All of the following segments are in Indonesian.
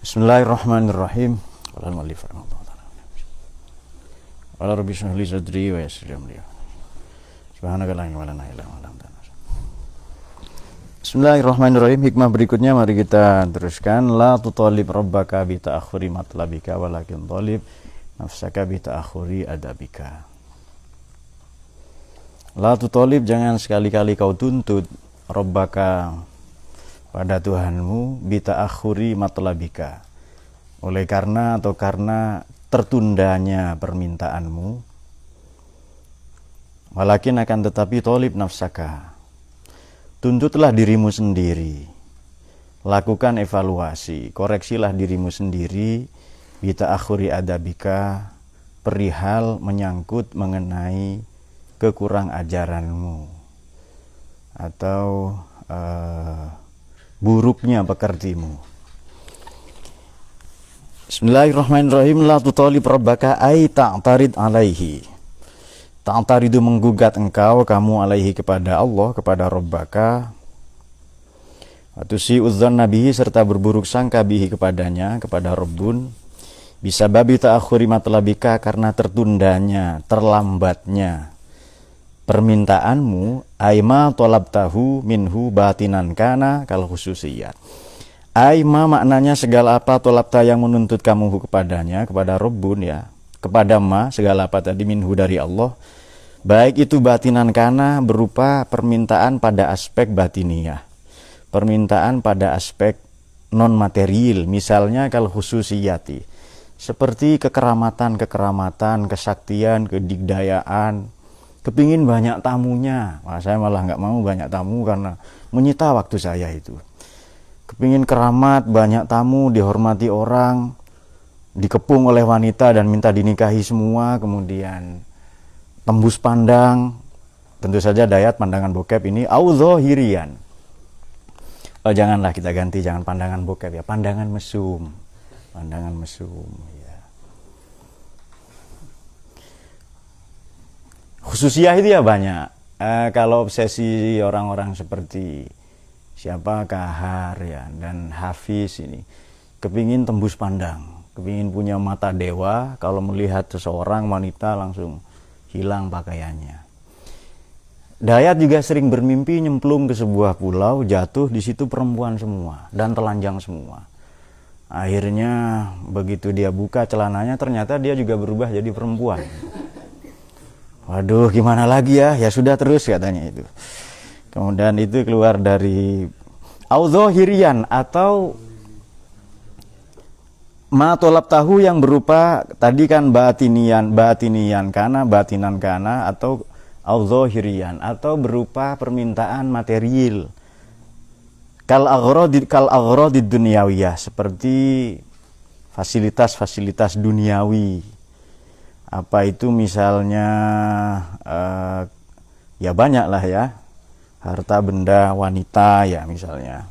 Bismillahirrahmanirrahim. Qala rabbi shrah li sadri wa yassir li amri. Subhanaka la ilma lana illa ma 'allamtana. Bismillahirrahmanirrahim. Hikmah berikutnya mari kita teruskan. La tutalib rabbaka bi ta'akhuri matlabika walakin talib nafsaka bi ta'akhuri adabika. La tutalib, jangan sekali-kali kau tuntut rabbaka pada Tuhanmu bi ta'akhuri matlabika, oleh karena tertundanya permintaanmu, walakin akan tetapi talib nafsaka, tuntutlah dirimu sendiri, lakukan evaluasi, koreksilah dirimu sendiri bi ta'akhuri adabika, perihal menyangkut mengenai kekurang ajaranmu atau buruknya pekertimu. Bismillahirrahmanirrahim. La tutalib rabbaka ay ta'tarid alaihi. Ta'taridu, menggugat kamu alaihi kepada Allah, kepada rabbaka. Atusi udzan nabihi, serta berburuk sangka bihi kepadanya, kepada rabbun. Bisa babi ta'akhuri matlabika, karena tertundanya, terlambatnya permintaanmu, aima tolabtahu minhu batinan kana kal khususiyat. Aima maknanya segala apa tolabta yang menuntut kamu kepadanya, kepada Rabbun ya, kepada ma segala apa tadi minhu dari Allah, baik itu batinan kana berupa permintaan pada aspek batiniyah, permintaan pada aspek non material, misalnya kal khususiyati, seperti kekeramatan, kesaktian, kedigdayaan. Kepingin banyak tamunya, saya malah nggak mau banyak tamu karena menyita waktu saya itu. Kepingin keramat, banyak tamu, dihormati orang, dikepung oleh wanita dan minta dinikahi semua, kemudian tembus pandang, tentu saja dayat pandangan bokep ini audzohirian. Oh, janganlah kita ganti, jangan pandangan bokep ya, pandangan mesum, pandangan mesum. Khususiyah itu ya banyak. Kalau obsesi orang-orang seperti siapa Kahar ya dan Hafiz ini, kepingin tembus pandang, kepingin punya mata dewa, kalau melihat seseorang wanita langsung hilang pakaiannya. Dayat juga sering bermimpi nyemplung ke sebuah pulau, jatuh di situ perempuan semua dan telanjang semua. Akhirnya begitu dia buka celananya, ternyata dia juga berubah jadi perempuan. Waduh, gimana lagi ya? Ya sudah terus katanya itu. Kemudian itu keluar dari audzohirian atau ma tolab tahu yang berupa tadi kan batinian kana, batinan kana, atau audzohirian atau berupa permintaan material. Kal aghradi dunyawiyah, seperti fasilitas duniawi. Apa itu misalnya ya banyak lah ya, harta benda, wanita ya misalnya,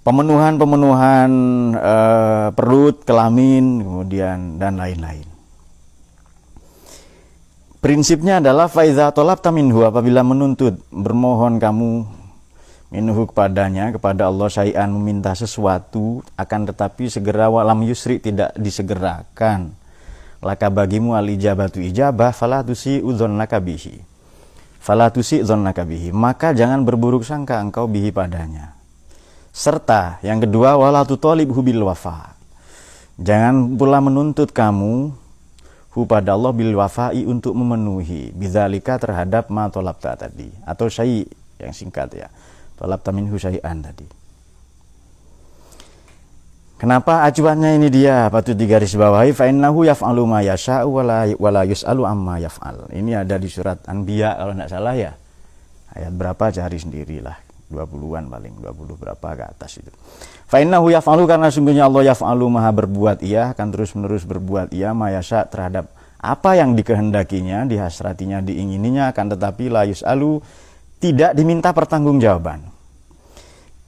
pemenuhan perut, kelamin, kemudian dan lain-lain. Prinsipnya adalah faiza tolabta minhu, apabila menuntut, bermohon kamu minhu kepadanya, kepada Allah, syai'an, meminta sesuatu, akan tetapi segera walam yusri, tidak disegerakan, laka bagimu al ijabatu ijabah, falatusi udzonnaka bihi, maka jangan berburuk sangka engkau bihi padanya. Serta yang kedua, wala tutalibhu bil wafa, jangan pula menuntut kamu hu pada Allah bil wafai, untuk memenuhi bidzalika, terhadap ma tolabta tadi, atau syai' yang singkat ya, talabta minhu syai'an tadi. Kenapa acuannya ini dia patut digaris bawahi, fa innahu yaf'alu ma yasha'u wala yus'alu amma yaf'al. Ini ada di surat Anbiya kalau tidak salah ya. Ayat berapa cari sendirilah, 20-an paling, 20 berapa ke atas itu. Fa innahu yaf'alu, karena sungguhnya Allah yaf'alu, maha berbuat ia, akan terus-menerus berbuat ia, ma yasha', terhadap apa yang dikehendakinya, dihasratinya, diingininya, akan tetapi la yus'alu, tidak diminta pertanggungjawaban,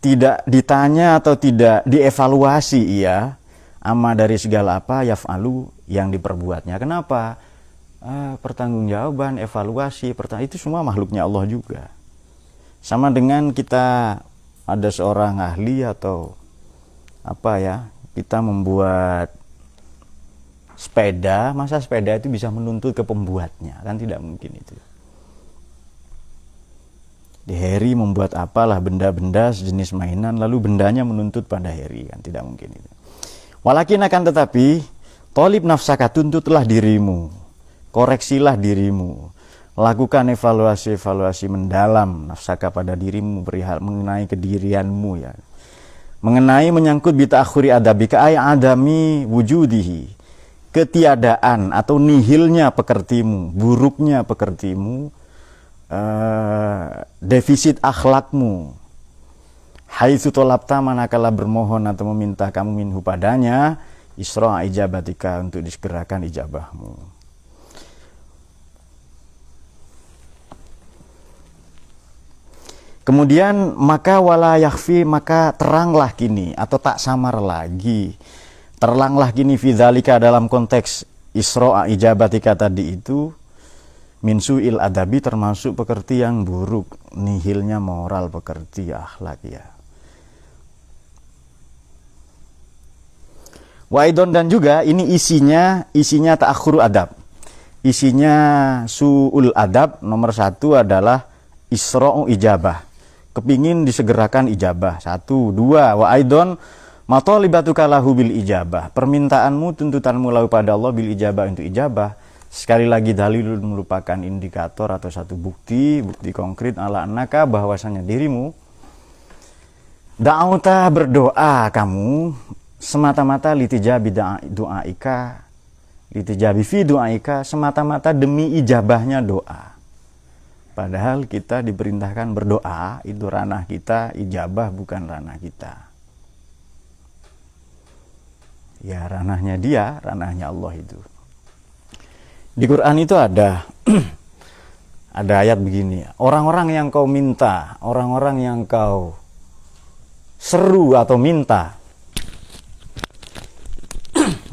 tidak ditanya atau tidak dievaluasi ia, amma dari segala apa yaf'alu, yang diperbuatnya. Kenapa? Pertanggungjawaban, evaluasi, itu semua makhluknya Allah juga. Sama dengan kita ada seorang ahli atau apa ya, kita membuat sepeda, masa sepeda itu bisa menuntut ke pembuatnya? Kan tidak mungkin itu. Di Harry membuat apalah benda-benda sejenis mainan, lalu bendanya menuntut pada Harry, kan tidak mungkin itu. Walakin akan tetapi, tolib nafsaka, tuntutlah dirimu, koreksilah dirimu, lakukan evaluasi mendalam nafsaka pada dirimu perihal mengenai kedirianmu ya. Mengenai menyangkut bita'akhuri adabika ay adami wujudihi, ketiadaan atau nihilnya pekertimu, buruknya pekertimu, defisit akhlakmu. Haitsu tolabta, manakala bermohon atau meminta kamu minhu padanya, isra' ijabatika, untuk disegerakan ijabahmu. Kemudian maka wala yakhfi, maka teranglah kini atau tak samar lagi, teranglah kini fidzalika, dalam konteks isra' ijabatika tadi itu, min su'il adabi, termasuk pekerti yang buruk, nihilnya moral, pekerti akhlak ya. Waidon, dan juga ini isinya ta'akhuru adab. Isinya su'ul adab nomor 1 adalah isra'u ijabah, kepingin disegerakan ijabah. 1, 2, wa aidon matolibatuka lahu bil ijabah, permintaanmu, tuntutanmu lahu pada Allah bil ijabah, untuk ijabah. Sekali lagi dalil merupakan indikator atau satu bukti konkret ala annaka, bahwasanya dirimu da'auta, berdoa kamu semata-mata litijabi du'aika, litijabi fi du'aika, semata-mata demi ijabahnya doa. Padahal kita diperintahkan berdoa, itu ranah kita, ijabah bukan ranah kita. Ya ranahnya dia, ranahnya Allah itu. Di Quran itu ada ada ayat begini, orang-orang yang kau minta, orang-orang yang kau seru atau minta,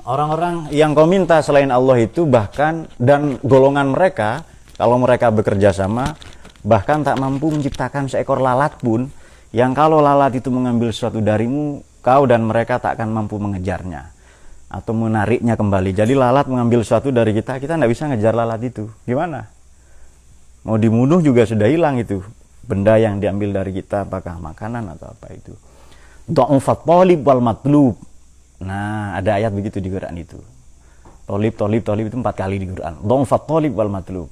orang-orang yang kau minta selain Allah itu, bahkan dan golongan mereka, kalau mereka bekerja sama, bahkan tak mampu menciptakan seekor lalat pun, yang kalau lalat itu mengambil sesuatu darimu, kau dan mereka tak akan mampu mengejarnya atau menariknya kembali. Jadi lalat mengambil sesuatu dari kita tidak bisa ngejar lalat itu. Gimana? Mau dibunuh juga sudah hilang itu benda yang diambil dari kita, apakah makanan atau apa itu. Dha'ufat thalib wal matlub. Nah, ada ayat begitu di Quran itu. Thalib itu 4 kali di Quran. Dha'ufat thalib wal matlub.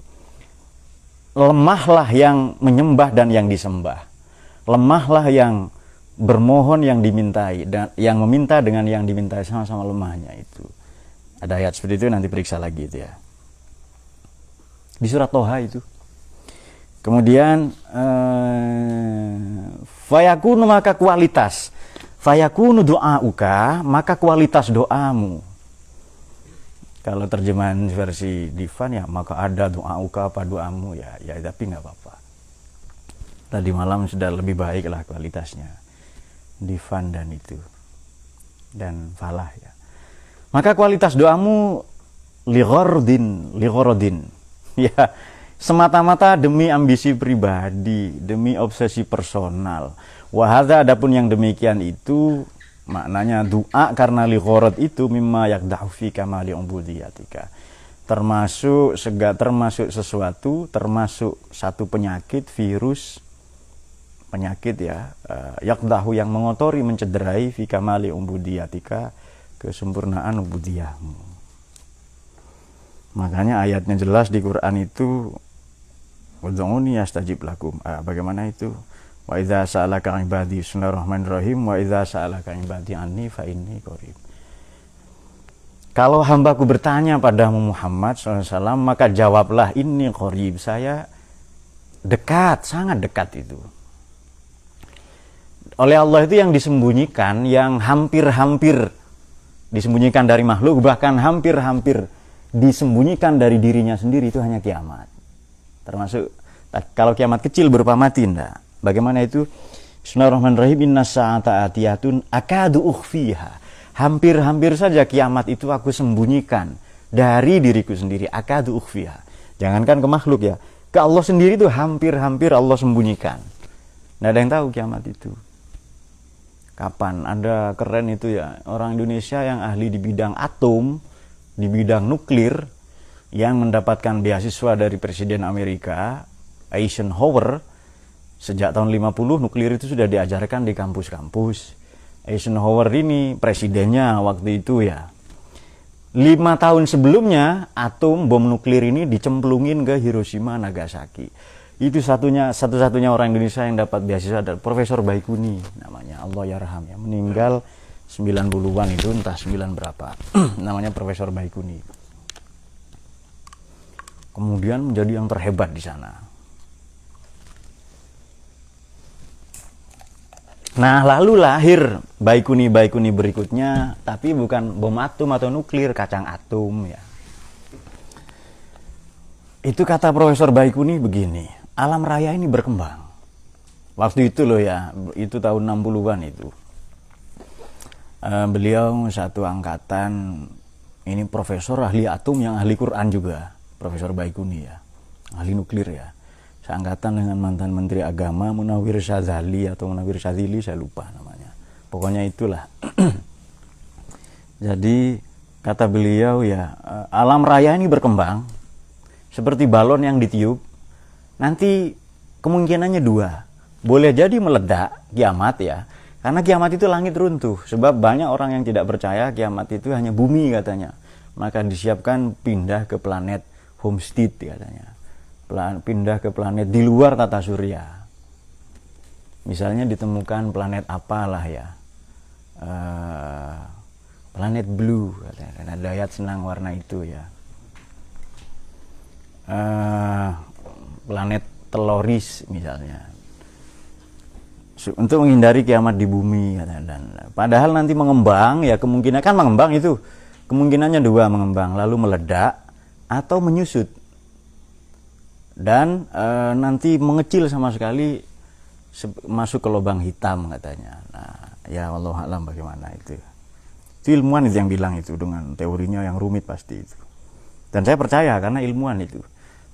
Lemahlah yang menyembah dan yang disembah. Lemahlah yang bermohon yang dimintai, dan yang meminta dengan yang dimintai, sama-sama lemahnya itu. Ada ayat seperti itu, nanti periksa lagi itu ya. Di surat Toha itu. Kemudian fayakunu, maka kualitas, fayakunu doa'uka, maka kualitas doamu. Kalau terjemahan versi Divan ya, maka ada doa'uka, apa doamu ya, tapi nggak apa-apa. Tadi malam sudah lebih baik lah kualitasnya. Divan dan itu dan falah ya. Maka kualitas doamu lighorodin ya, semata-mata demi ambisi pribadi, demi obsesi personal. Wahada, adapun yang demikian itu maknanya doa karena lighorod itu mimma yakdahu fi kamali ubudiyatika, termasuk sesuatu, termasuk satu penyakit, virus penyakit ya, yakdahu, yang mengotori, mencederai fi kamali ubudiyatika, kesempurnaan ubudiyahmu. Makanya ayatnya jelas di Quran itu, ud'uni astajib lakum. Bagaimana itu? Wa idza sa'alaka ibadi, bismillahirrahmanirrahim, wa idza sa'alaka ibadi anni fa inni qarib. Kalau hambaku bertanya padamu Muhammad SAW, maka jawablah inni qarib, saya dekat, sangat dekat itu. Oleh Allah itu yang disembunyikan, yang hampir-hampir disembunyikan dari makhluk, bahkan hampir-hampir disembunyikan dari dirinya sendiri, itu hanya kiamat. Termasuk kalau kiamat kecil berupa mati, enggak. Bagaimana itu? Bismillahirrahmanirrahim, inna sa'ata atiyatun akadu ukhfiha. Hampir-hampir saja kiamat itu aku sembunyikan dari diriku sendiri, akadu ukhfiha. Jangankan ke makhluk ya, ke Allah sendiri itu hampir-hampir Allah sembunyikan. Nggak ada yang tahu kiamat itu. Kapan ada keren itu ya, orang Indonesia yang ahli di bidang atom, di bidang nuklir, yang mendapatkan beasiswa dari Presiden Amerika, Eisenhower. Sejak tahun 50 nuklir itu sudah diajarkan di kampus-kampus. Eisenhower ini presidennya waktu itu ya. 5 tahun sebelumnya atom bom nuklir ini dicemplungin ke Hiroshima, Nagasaki. Itu satu-satunya orang Indonesia yang dapat beasiswa adalah Profesor Baikuni namanya, Allah yarham ya, meninggal 90-an itu, entah 9 berapa. Namanya Profesor Baikuni. Kemudian menjadi yang terhebat di sana. Nah, lalu lahir Baikuni berikutnya, tapi bukan bom atom atau nuklir, kacang atom ya. Itu kata Profesor Baikuni begini, alam raya ini berkembang. Waktu itu loh ya, itu tahun 60-an itu. Beliau satu angkatan, ini profesor ahli atom yang ahli Quran juga, Profesor Baikuni ya, ahli nuklir ya. Seangkatan dengan mantan Menteri Agama Munawir Syadzali atau Munawir Syadzili, saya lupa namanya. Pokoknya itulah. Jadi kata beliau ya, alam raya ini berkembang seperti balon yang ditiup. Nanti kemungkinannya 2. Boleh jadi meledak kiamat ya. Karena kiamat itu langit runtuh. Sebab banyak orang yang tidak percaya kiamat itu hanya bumi katanya. Maka disiapkan pindah ke planet homestead katanya. Pindah ke planet di luar tata surya. Misalnya ditemukan planet apalah ya, planet blue, karena Dayat senang warna itu ya, planet teloris misalnya, untuk menghindari kiamat di bumi. Dan padahal nanti mengembang ya, kemungkinan kan mengembang itu kemungkinannya 2, mengembang lalu meledak atau menyusut. Dan nanti mengecil sama sekali, masuk ke lubang hitam katanya. Nah, ya Allah alam bagaimana itu. Itu ilmuwan itu yang bilang itu, dengan teorinya yang rumit pasti itu. Dan saya percaya karena ilmuwan itu.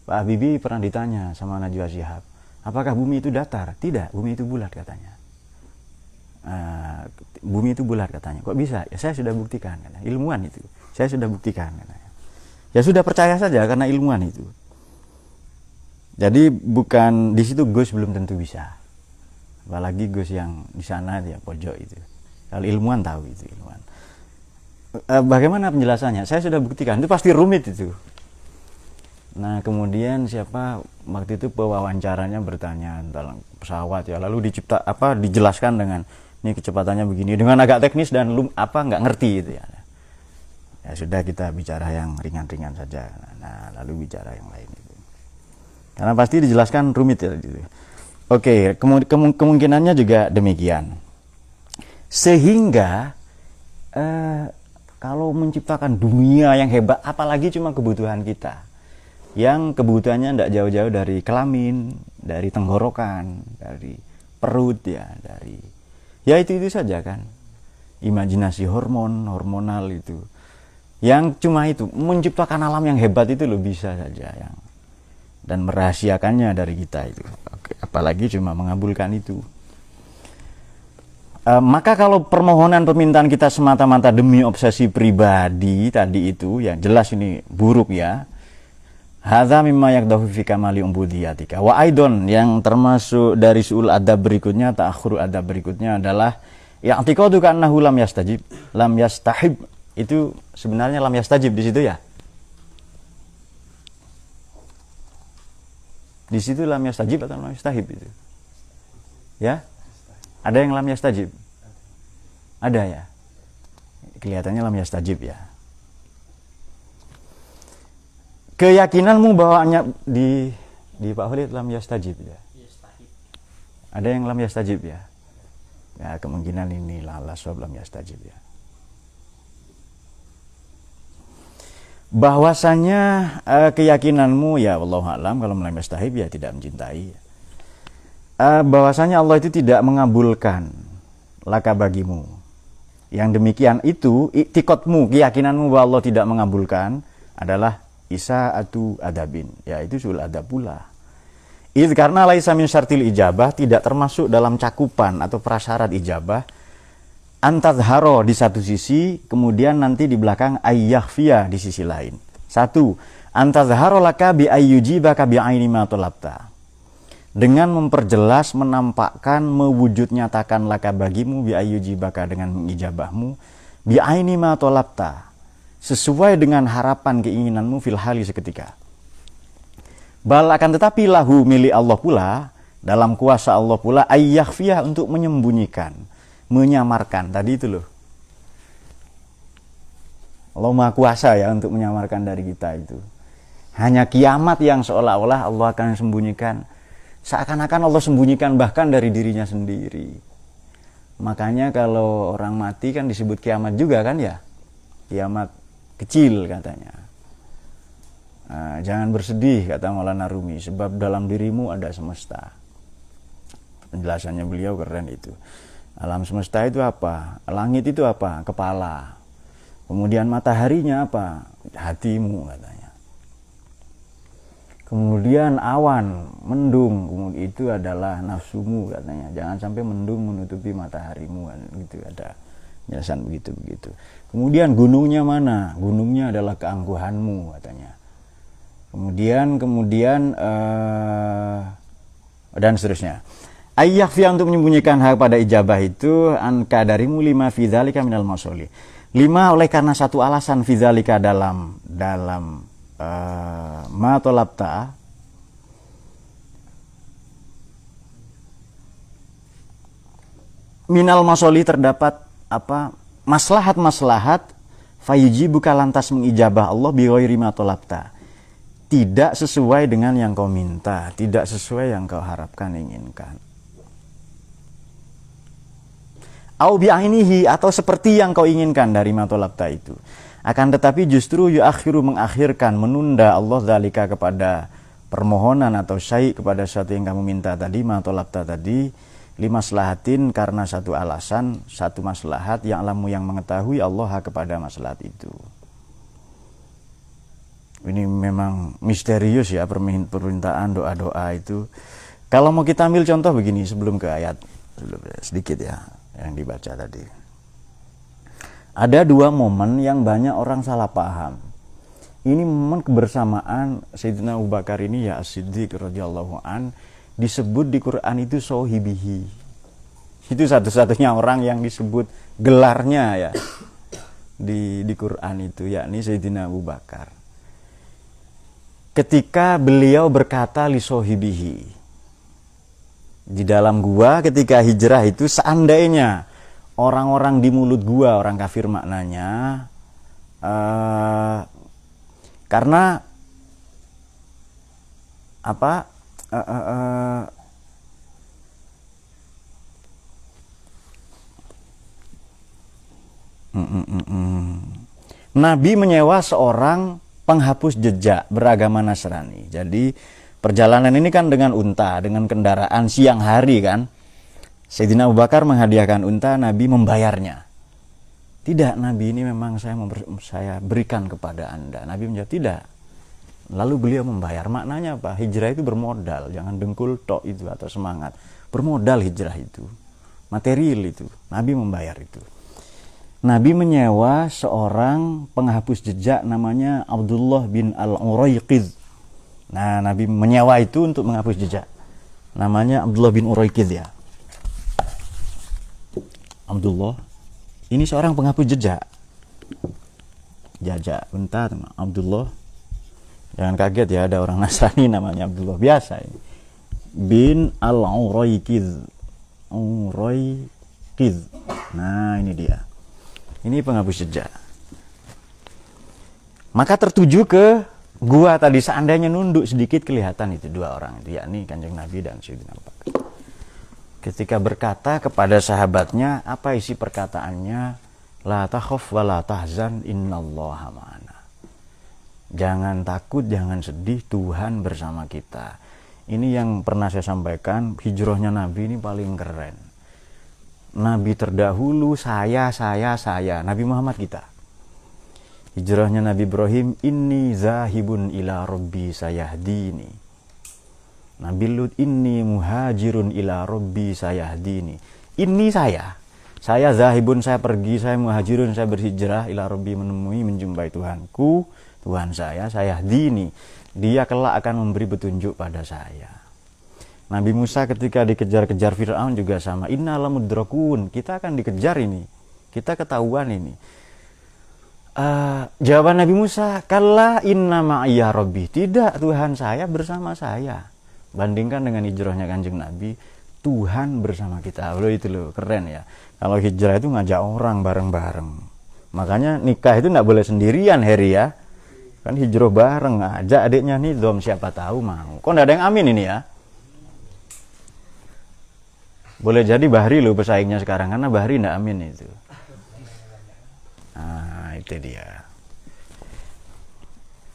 Pak Habibie pernah ditanya sama Najwa Shihab, apakah bumi itu datar? Tidak, bumi itu bulat katanya. Bumi itu bulat katanya. Kok bisa? Ya saya sudah buktikan katanya. Ilmuwan itu, saya sudah buktikan katanya. Ya sudah percaya saja karena ilmuwan itu. Jadi bukan di situ Gus belum tentu bisa. Apalagi Gus yang di sana ya pojok itu. Kalau ilmuwan tahu itu ilmuwan. Bagaimana penjelasannya? Saya sudah buktikan. Itu pasti rumit itu. Nah, kemudian siapa waktu itu pewawancaranya bertanya tentang pesawat ya, lalu dijelaskan dengan ini kecepatannya begini dengan agak teknis dan nggak ngerti itu ya. Ya sudah, kita bicara yang ringan-ringan saja. Nah, lalu bicara yang lain itu. Karena pasti dijelaskan rumit ya gitu. Oke, kemungkinannya juga demikian. Sehingga kalau menciptakan dunia yang hebat, apalagi cuma kebutuhan kita, yang kebutuhannya tidak jauh-jauh dari kelamin, dari tenggorokan, dari perut ya, dari ya itu saja kan. Imajinasi hormonal itu. Yang cuma itu, menciptakan alam yang hebat itu loh bisa saja yang, dan merahasiakannya dari kita itu. Oke, apalagi cuma mengabulkan itu. Maka kalau permohonan permintaan kita semata-mata demi obsesi pribadi tadi itu, ya jelas ini buruk ya. Hadza mimma yaqdahu fi kamali umbudiyatika. Wa aidon, yang termasuk dari su'ul adab berikutnya, ta'akhurul adab berikutnya adalah ya'tiqadu annahu lam yastajib, lam yastahib. Itu sebenarnya lam yastajib di situ ya. Di situ lam yastajib atau lam yastahib itu? Ya? Ada yang lam yastajib? Ada ya? Kelihatannya lam yastajib ya. Keyakinanmu bahwa di Pak Khalid lam yastajib ya? Ada yang lam yastajib ya? Ya, kemungkinan ini la swab lam yastajib ya. Bahwasanya keyakinanmu ya wallahu a'lam, kalau lam yastahib ya tidak mencintai. Bahwasanya Allah itu tidak mengabulkan laka bagimu. Yang demikian itu iktikadmu, keyakinanmu bahwa Allah tidak mengabulkan adalah isaatu adabin, yaitu sul adab pula. Karena laisa min syartil ijabah, tidak termasuk dalam cakupan atau prasyarat ijabah antadharo di satu sisi, kemudian nanti di belakang ayyahfiya di sisi lain. Satu, antadharo laka bi ayyujibaka bi aini ma talabta. Dengan memperjelas, menampakkan, mewujud nyatakan laka bagimu bi ayyujibaka dengan mengijabahmu bi aini ma talabta, sesuai dengan harapan keinginanmu fil hali seketika. Bal akan tetapi lahu milik Allah pula, dalam kuasa Allah pula ayyahfiya untuk menyembunyikan, menyamarkan. Tadi itu loh, Allah Maha Kuasa ya untuk menyamarkan dari kita itu. Hanya kiamat yang seolah-olah Allah akan sembunyikan, seakan-akan Allah sembunyikan bahkan dari dirinya sendiri. Makanya kalau orang mati kan disebut kiamat juga kan ya, kiamat kecil katanya. Nah, jangan bersedih kata Maulana Rumi, sebab dalam dirimu ada semesta. Penjelasannya beliau keren itu. Alam semesta itu apa? Langit itu apa? Kepala. Kemudian mataharinya apa? Hatimu katanya. Kemudian awan, mendung, itu adalah nafsumu katanya. Jangan sampai mendung menutupi mataharimu kan. Gitu ada penjelasan begitu. Kemudian gunungnya mana? Gunungnya adalah keangkuhanmu katanya. Kemudian dan seterusnya. Ayyahfiya untuk menyembunyikan hak pada ijabah itu anka darimu lima fi dzalika minal mausoli. 5 oleh karena satu alasan fi dzalika dalam ma talabta, minal mausoli terdapat apa? Maslahat fayujibuka lantas mengijabah Allah bi ghairi ma talabta. Tidak sesuai dengan yang kau minta, tidak sesuai yang kau harapkan, inginkan. Au bi'ainihi, atau seperti yang kau inginkan dari matolabta itu. Akan tetapi justru yuakhiru, mengakhirkan, menunda Allah dzalika kepada permohonan atau syai' kepada sesuatu yang kamu minta tadi, matolabta tadi, limaslahatin, karena satu alasan, satu maslahat yang alamu yang mengetahui Allah kepada maslahat itu. Ini memang misterius ya permintaan doa-doa itu. Kalau mau kita ambil contoh begini sebelum ke ayat sedikit ya yang dibaca tadi. Ada 2 momen yang banyak orang salah paham. Ini momen kebersamaan Sayyidina Abu Bakar ini ya As-Siddiq radhiyallahu an, disebut di Quran itu sohibihi. Itu satu-satunya orang yang disebut gelarnya ya di Quran itu, yakni Sayyidina Abu Bakar. Ketika beliau berkata li sohibihi di dalam gua ketika hijrah itu, seandainya orang-orang di mulut gua orang kafir maknanya karena apa Nabi menyewa seorang penghapus jejak beragama Nasrani. Jadi perjalanan ini kan dengan unta, dengan kendaraan siang hari kan. Sayyidina Abu Bakar menghadiahkan unta, Nabi membayarnya. Tidak, Nabi ini memang saya berikan kepada Anda. Nabi menjawab tidak. Lalu beliau membayar. Maknanya apa? Hijrah itu bermodal, jangan dengkul tok itu atau semangat. Bermodal hijrah itu, material itu. Nabi membayar itu. Nabi menyewa seorang penghapus jejak namanya Abdullah bin Al-Urayqidh. Nah, Nabi menyewa itu untuk menghapus jejak. Namanya Abdullah bin Urayqidh ya. Abdullah ini seorang penghapus jejak. Jajak unta Abdullah. Jangan kaget ya, ada orang Nasrani namanya Abdullah biasa ini. Bin Al-Urayqidh. Urayqidh. Nah, ini dia. Ini penghapus jejak. Maka tertuju ke gua tadi, seandainya nunduk sedikit kelihatan itu 2 orang itu, yakni Kanjeng Nabi dan Sayyidina Abu Bakar. Ketika berkata kepada sahabatnya, apa isi perkataannya? La takhaf wa la tahzan innallaha ma'ana. Jangan takut, jangan sedih, Tuhan bersama kita. Ini yang pernah saya sampaikan, hijrahnya Nabi ini paling keren. Nabi terdahulu, saya, Nabi Muhammad kita. Hijrahnya Nabi Ibrahim, inni zahibun ila rabbi sayahdini. Nabi Lut, inni muhajirun ila rabbi sayahdini. Ini saya Saya zahibun, saya pergi, saya muhajirun, saya berhijrah ila rabbi, menemui, menjumpai Tuhanku, Tuhan saya dini. Dia kelak akan memberi petunjuk pada saya. Nabi Musa ketika dikejar-kejar Fir'aun juga sama. Inna lamudrakun, kita akan dikejar ini. Kita ketahuan ini. Jawaban Nabi Musa, kalla inna ma'iyya rabbi. Tidak, Tuhan saya bersama saya. Bandingkan dengan hijrahnya Kanjeng Nabi, Tuhan bersama kita. Loh, itu loh, keren ya. Kalau hijrah itu ngajak orang bareng-bareng. Makanya nikah itu nggak boleh sendirian, Heri ya. Kan hijrah bareng, ngajak adiknya nih, dom siapa tahu mau. Kok nggak ada yang amin ini ya? Boleh jadi Bahri loh pesaingnya sekarang, karena Bahri nggak amin itu. Nah, itu dia.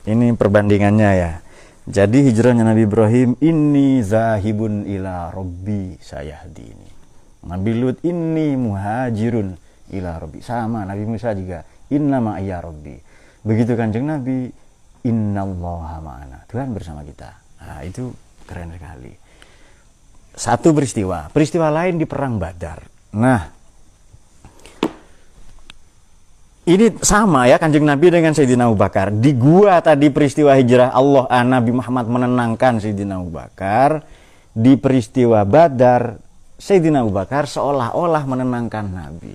Ini perbandingannya ya. Jadi hijrahnya Nabi Ibrahim, inni zahibun ila rabbi sayahdini. Nabi Lut, inni muhajirun ila rabbi. Sama Nabi Musa juga, inna ma'iyya rabbi. Begitu Kanjeng Nabi, innallaha ma'ana. Tuhan bersama kita. Nah, itu keren sekali. Satu peristiwa lain di perang Badar. Nah, ini sama ya Kanjeng Nabi dengan Sayyidina Abu Bakar. Di gua tadi peristiwa hijrah Nabi Muhammad menenangkan Sayyidina Abu Bakar. Di peristiwa Badar, Sayyidina Abu Bakar seolah-olah menenangkan Nabi.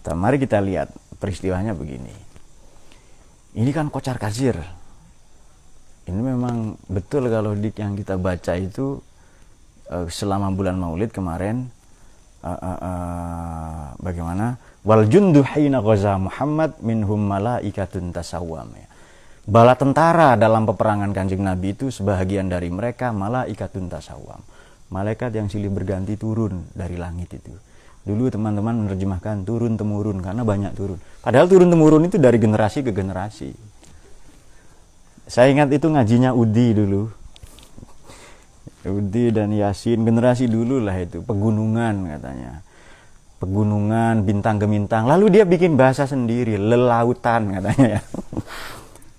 Nah, mari kita lihat peristiwanya begini. Ini kan kocar kacir. Ini memang betul kalau yang kita baca itu selama bulan Maulid kemarin, bagaimana? Wal jundu hina ghaza Muhammad minhum malaikatun tasawwam. Bala tentara dalam peperangan Kanjeng Nabi itu sebahagian dari mereka malaikatun tasawwam. Malaikat yang silih berganti turun dari langit itu. Dulu teman-teman menerjemahkan turun temurun karena banyak turun. Padahal turun temurun itu dari generasi ke generasi. Saya ingat itu ngajinya Udi dulu. Udi dan Yasin, generasi dulu lah itu, pegunungan katanya. Pegunungan, bintang gemintang. Lalu dia bikin bahasa sendiri, lelautan katanya ya.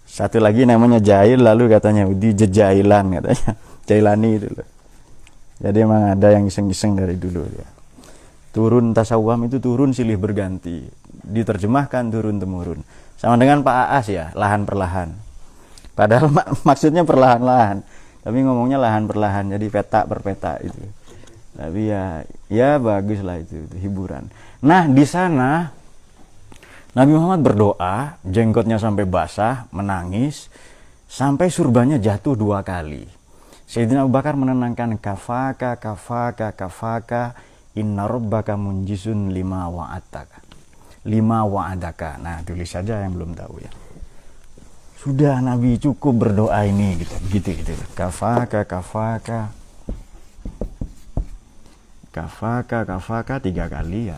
Satu lagi namanya Jail, lalu katanya Udi Jejailan katanya. Jailani itu loh. Jadi emang ada yang iseng-iseng dari dulu ya. Turun tasawwam itu turun silih berganti. Diterjemahkan turun temurun. Sama dengan Pak Aas ya, lahan perlahan. Padahal maksudnya perlahan-lahan. Tapi ngomongnya lahan perlahan, jadi peta per peta itu. Tapi ya bagus lah itu hiburan. Nah, di sana Nabi Muhammad berdoa, jenggotnya sampai basah, menangis, sampai surbanya jatuh 2 kali. Sayyidina Abu Bakar menenangkan, kafaka inna rabbaka munjizun lima wa'adaka. Nah, tulis saja yang belum tahu ya. Sudah Nabi cukup berdoa ini gitu. Kafaka 3 kali ya.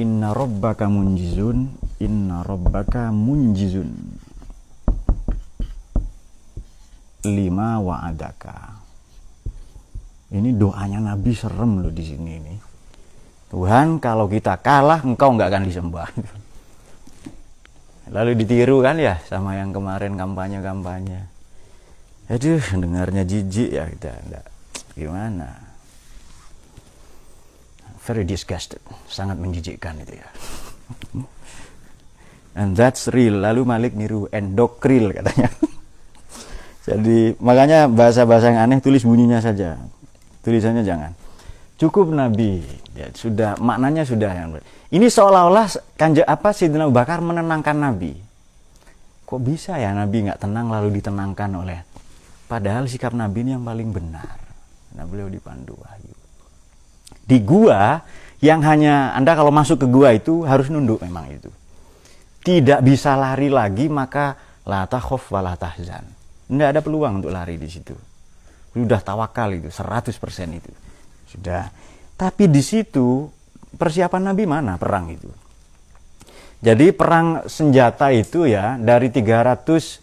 Inna rabbaka munjizun lima wa'adaka. Ini doanya Nabi serem loh di sini ini. Tuhan, kalau kita kalah engkau nggak akan disembah. Lalu ditiru kan ya sama yang kemarin kampanye. Aduh, dengarnya jijik ya kita. Gimana? Very disgusted, sangat menjijikkan itu ya. And that's real. Lalu Malik niru endokril katanya. Jadi makanya bahasa-bahasa yang aneh tulis bunyinya saja, tulisannya jangan. Cukup Nabi, ya, sudah maknanya sudah yang. Ini seolah-olah Sayyidina Abu Bakar menenangkan Nabi. Kok bisa ya Nabi nggak tenang lalu ditenangkan oleh? Padahal sikap Nabi ini yang paling benar. Nah, beliau dipandu wahyu. Di gua yang hanya Anda kalau masuk ke gua itu harus nunduk memang itu. Tidak bisa lari lagi, maka la takhaf wa la tahzan. Nggak ada peluang untuk lari di situ. Sudah tawakal itu 100% itu. Sudah. Tapi di situ persiapan Nabi mana perang itu? Jadi perang senjata itu ya dari 313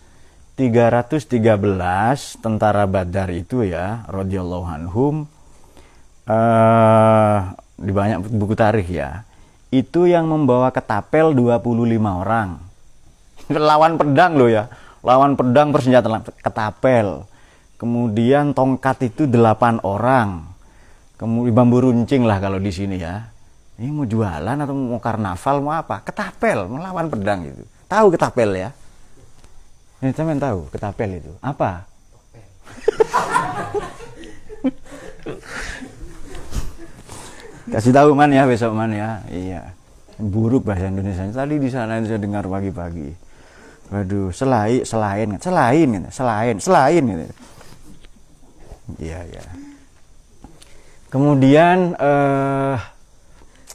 tentara Badar itu ya radhiyallahu anhum, di banyak buku tarikh ya. Itu yang membawa ketapel 25 orang. Lawan pedang loh ya. Lawan pedang bersenjata ketapel. Kemudian tongkat itu 8 orang. Kemudian bambu runcing lah kalau di sini ya. Ini mau jualan atau mau karnaval mau apa? Ketapel, melawan pedang itu. Tahu ketapel ya? Ini teman tahu ketapel itu apa? Kasih tahu man ya besok man ya. Iya. Buruk bahasa Indonesia. Tadi di sana saya dengar pagi-pagi. Waduh, selain gitu. Iya, ya. Kemudian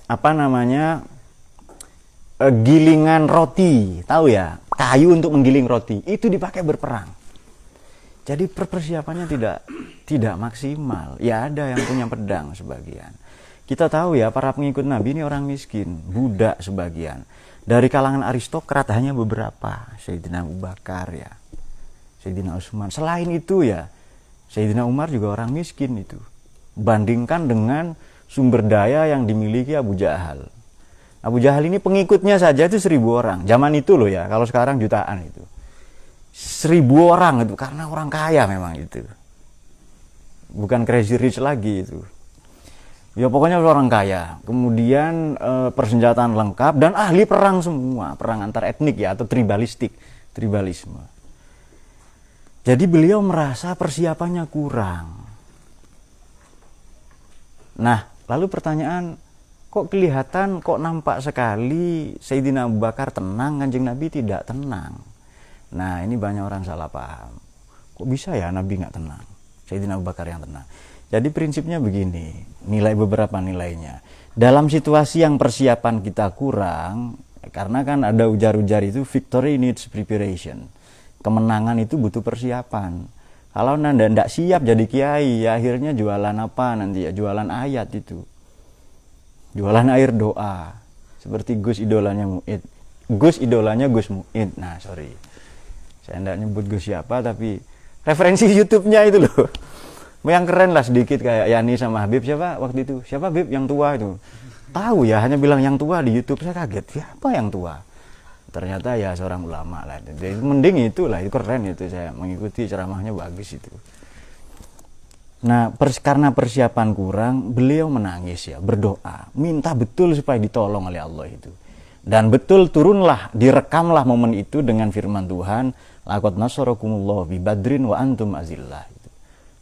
apa namanya? Gilingan roti, tahu ya? Kayu untuk menggiling roti itu dipakai berperang. Jadi persiapannya tidak maksimal. Ya ada yang punya pedang sebagian. Kita tahu ya para pengikut Nabi ini orang miskin, budak sebagian. Dari kalangan aristokrat hanya beberapa, Sayyidina Abu Bakar ya, Sayyidina Utsman. Selain itu ya, Sayyidina Umar juga orang miskin itu. Bandingkan dengan sumber daya yang dimiliki Abu Jahal. Abu Jahal ini pengikutnya saja itu 1000 orang. Zaman itu loh ya, kalau sekarang jutaan itu. 1000 orang itu, karena orang kaya memang itu. Bukan crazy rich lagi itu. Ya pokoknya orang kaya, kemudian persenjataan lengkap dan ahli perang semua, perang antar etnik ya atau tribalisme. Jadi beliau merasa persiapannya kurang. Nah, lalu pertanyaan, kok nampak sekali Sayyidina Abu Bakar tenang, Kanjeng Nabi tidak tenang. Nah, ini banyak orang salah paham. Kok bisa ya Nabi nggak tenang? Sayyidina Abu Bakar yang tenang. Jadi prinsipnya begini, beberapa nilainya. Dalam situasi yang persiapan kita kurang, karena kan ada ujar-ujar itu victory needs preparation. Kemenangan itu butuh persiapan. Kalau Anda tidak siap jadi kiai, ya akhirnya jualan apa nanti ya? Jualan ayat itu. Jualan air doa. Seperti Gus idolanya Mu'id. Gus idolanya Gus Mu'id. Nah, sorry. Saya tidak nyebut Gus siapa, tapi referensi YouTube-nya itu loh. Yang keren lah sedikit kayak Yani sama Habib. Siapa waktu itu? Siapa Habib yang tua itu? Tahu ya, hanya bilang yang tua di YouTube. Saya kaget, siapa yang tua? Ternyata ya seorang ulama lah. Jadi mending itulah, itu keren itu, saya mengikuti ceramahnya bagus itu. Nah, karena persiapan kurang, beliau menangis ya, berdoa, minta betul supaya ditolong oleh Allah itu. Dan betul turunlah, direkamlah momen itu dengan firman Tuhan, laqad nasarakumullahu bi badrin wa antum azillah.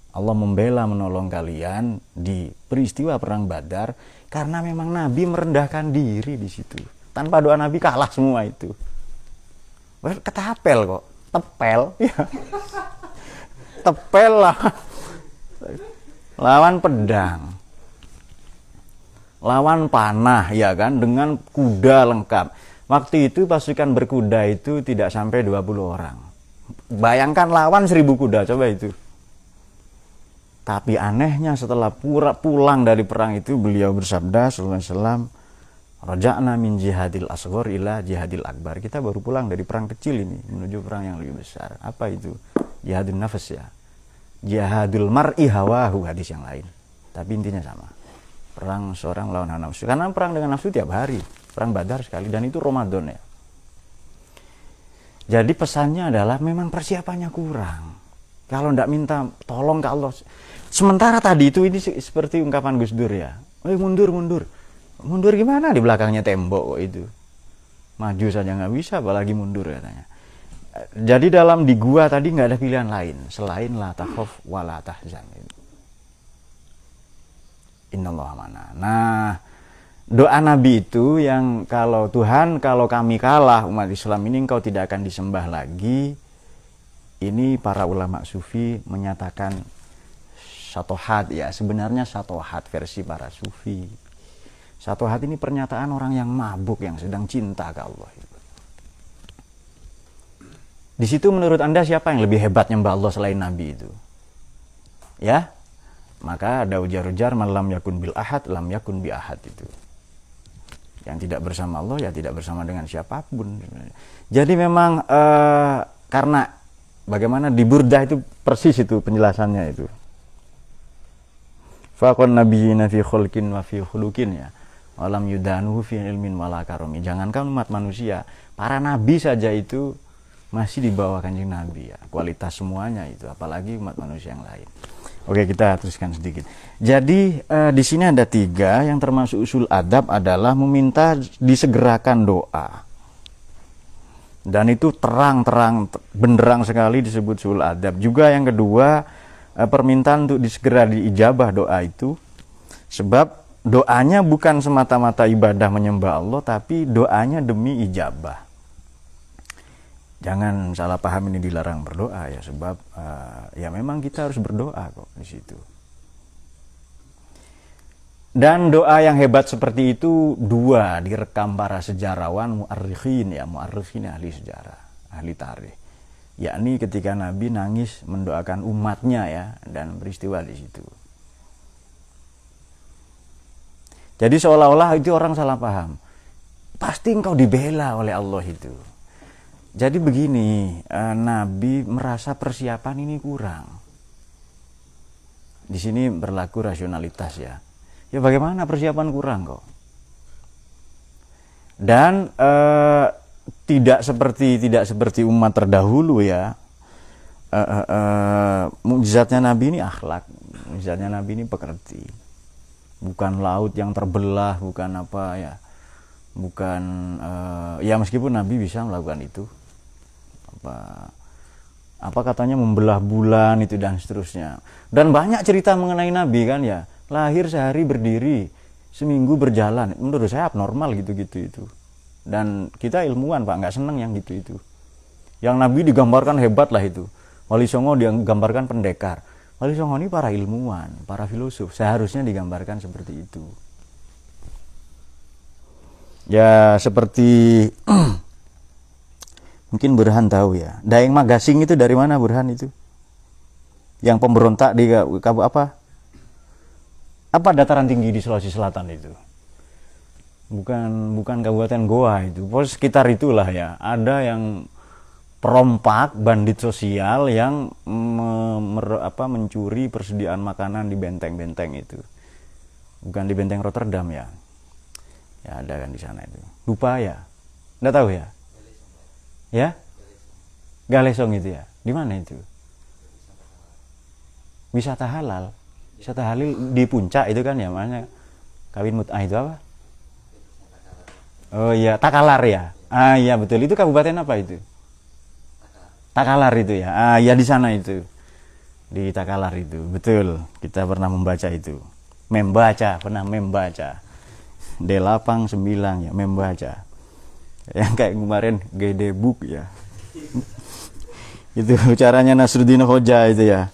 Allah membela menolong kalian di peristiwa perang Badar karena memang Nabi merendahkan diri di situ. Tanpa doa Nabi kalah semua itu. Ketapel kok, tepel ya. Tepel lah. Lawan pedang. Lawan panah ya kan, dengan kuda lengkap. Waktu itu pasukan berkuda itu tidak sampai 20 orang. Bayangkan lawan 1000 kuda, coba itu. Tapi anehnya setelah pulang dari perang itu beliau bersabda sallallahu alaihi wasallam, raja'na min jihadil asghar ila jihadil akbar. Kita baru pulang dari perang kecil ini menuju perang yang lebih besar. Apa itu? Jihadun nafas ya. Jihadul mar'i hawahu, hadis yang lain. Tapi intinya sama. Perang seorang lawan hawa nafsu. Karena perang dengan nafsu tiap hari. Perang Badar sekali dan itu Ramadan ya. Jadi pesannya adalah memang persiapannya kurang. Kalau tidak minta tolong ke Allah. Sementara tadi itu ini seperti ungkapan Gus Dur ya. Mundur. Mundur gimana? Di belakangnya tembok kok itu. Maju saja nggak bisa, apalagi mundur katanya. Jadi dalam di gua tadi nggak ada pilihan lain selain la takhaf wa la tahzan. Innallaha ma'ana. Nah, doa Nabi itu yang kalau Tuhan, kalau kami kalah umat Islam ini engkau tidak akan disembah lagi. Ini para ulama sufi menyatakan syatohat ya, sebenarnya syatohat versi para sufi. Syatohat ini pernyataan orang yang mabuk, yang sedang cinta ke Allah. Di situ menurut Anda siapa yang lebih hebat nyembah Allah selain Nabi itu? Ya? Maka ada ujar-ujar man lam yakun bil ahad, lam yakun bi ahad itu. Yang tidak bersama Allah ya tidak bersama dengan siapapun. Jadi memang karena bagaimana di Burdah itu persis itu penjelasannya itu. Faqan nabiyina fi khulqin wa fi khuluqin ya. Walam yudanuhu fi ilmin wala karami. Jangankan umat manusia, para nabi saja itu masih di bawah Kanjeng Nabi ya. Kualitas semuanya itu, apalagi umat manusia yang lain. Oke, kita teruskan sedikit. Jadi di sini ada 3 yang termasuk usul adab adalah meminta disegerakan doa. Dan itu terang-terang benderang sekali disebut usul adab. Juga yang kedua, permintaan untuk disegera diijabah doa itu. Sebab doanya bukan semata-mata ibadah menyembah Allah, tapi doanya demi ijabah. Jangan salah paham ini dilarang berdoa ya, sebab ya memang kita harus berdoa kok di situ. Dan doa yang hebat seperti itu 2 direkam para sejarawan mu'arrikhin ya, mu'arrikhin ahli sejarah, ahli tarikh. Yakni ketika Nabi nangis mendoakan umatnya ya, dan peristiwa di situ. Jadi seolah-olah itu orang salah paham. Pasti engkau dibela oleh Allah itu. Jadi begini, Nabi merasa persiapan ini kurang. Di sini berlaku rasionalitas ya. Ya bagaimana persiapan kurang kok? Dan tidak seperti umat terdahulu ya. Mukjizatnya Nabi ini akhlak, mukjizatnya Nabi ini pekerti. Bukan laut yang terbelah, bukan apa ya. Bukan ya meskipun Nabi bisa melakukan itu. Apa katanya membelah bulan itu dan seterusnya. Dan banyak cerita mengenai Nabi kan ya. Lahir sehari berdiri, seminggu berjalan. Menurut saya abnormal gitu-gitu itu. Dan kita ilmuwan Pak, nggak seneng yang gitu-itu. Yang Nabi digambarkan hebat lah itu. Wali Songo digambarkan pendekar. Wali Songo ini para ilmuwan, para filosof. Seharusnya digambarkan seperti itu. Ya seperti mungkin Burhan tahu ya. Daeng Magasing itu dari mana Burhan itu? Yang pemberontak di apa dataran tinggi di Sulawesi Selatan itu? Bukan Kabupaten Goa itu. Pokoknya sekitar itulah ya. Ada yang perompak, bandit sosial yang mencuri persediaan makanan di benteng-benteng itu. Bukan di benteng Rotterdam ya. Ya ada kan di sana itu. Lupa ya. Enggak tahu ya? Ya? Galesong itu ya. Di mana itu? Wisata halal. Wisata halal di puncak itu kan ya, makanya kawin mut'ah itu apa? Oh iya, Takalar ya. Ah iya betul. Itu kabupaten apa itu? Takalar itu ya. Ah iya di sana itu. Di Takalar itu. Betul. Kita pernah membaca itu. Pernah membaca. D8 9 ya, membaca. Yang kayak kemarin Gedebuk ya. Itu caranya Nasruddin Hoja itu ya.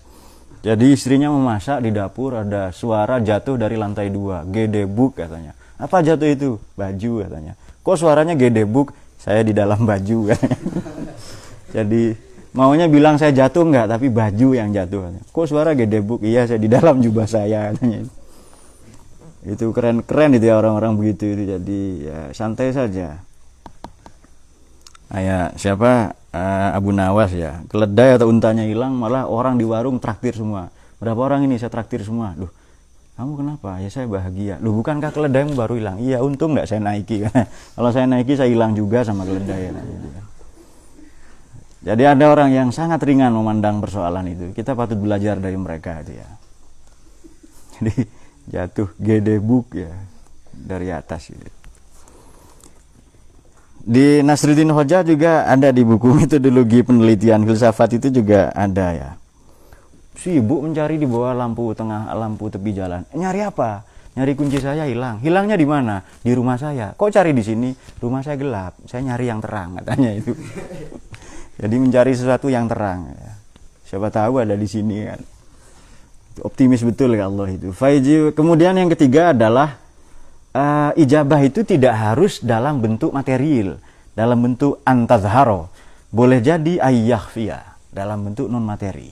Jadi istrinya memasak di dapur, ada suara jatuh dari lantai 2. Gedebuk katanya. Apa jatuh itu? Baju katanya. Kok suaranya gedebuk? Saya di dalam baju katanya. Jadi maunya bilang saya jatuh enggak, tapi baju yang jatuh katanya. Kok suara gedebuk? Iya, saya di dalam jubah saya katanya. Itu keren-keren itu ya orang-orang begitu itu. Jadi ya santai saja. Kayak siapa? Abu Nawas ya, keledai atau untanya hilang malah orang di warung traktir semua. Berapa orang ini saya traktir semua. Loh, kamu kenapa? Ya saya bahagia. Loh, bukankah keledaimu baru hilang? Iya, untung nggak saya naiki. Kalau saya naiki saya hilang juga sama keledai. Jadi ada orang yang sangat ringan memandang persoalan itu. Kita patut belajar dari mereka itu ya. Jadi jatuh gedebuk ya dari atas gitu. Di Nasruddin Hoja juga ada di buku metodologi penelitian filsafat itu juga ada ya. Sibuk mencari di bawah lampu tengah, lampu tepi jalan. Nyari apa? Nyari kunci saya hilang. Hilangnya di mana? Di rumah saya. Kok cari di sini? Rumah saya gelap. Saya nyari yang terang katanya itu. Jadi mencari sesuatu yang terang ya. Siapa tahu ada di sini kan. Optimis betul ya Allah itu. Kemudian yang ketiga adalah ijabah itu tidak harus dalam bentuk material, dalam bentuk antazharo. Boleh jadi ayyahfiya, dalam bentuk non materi.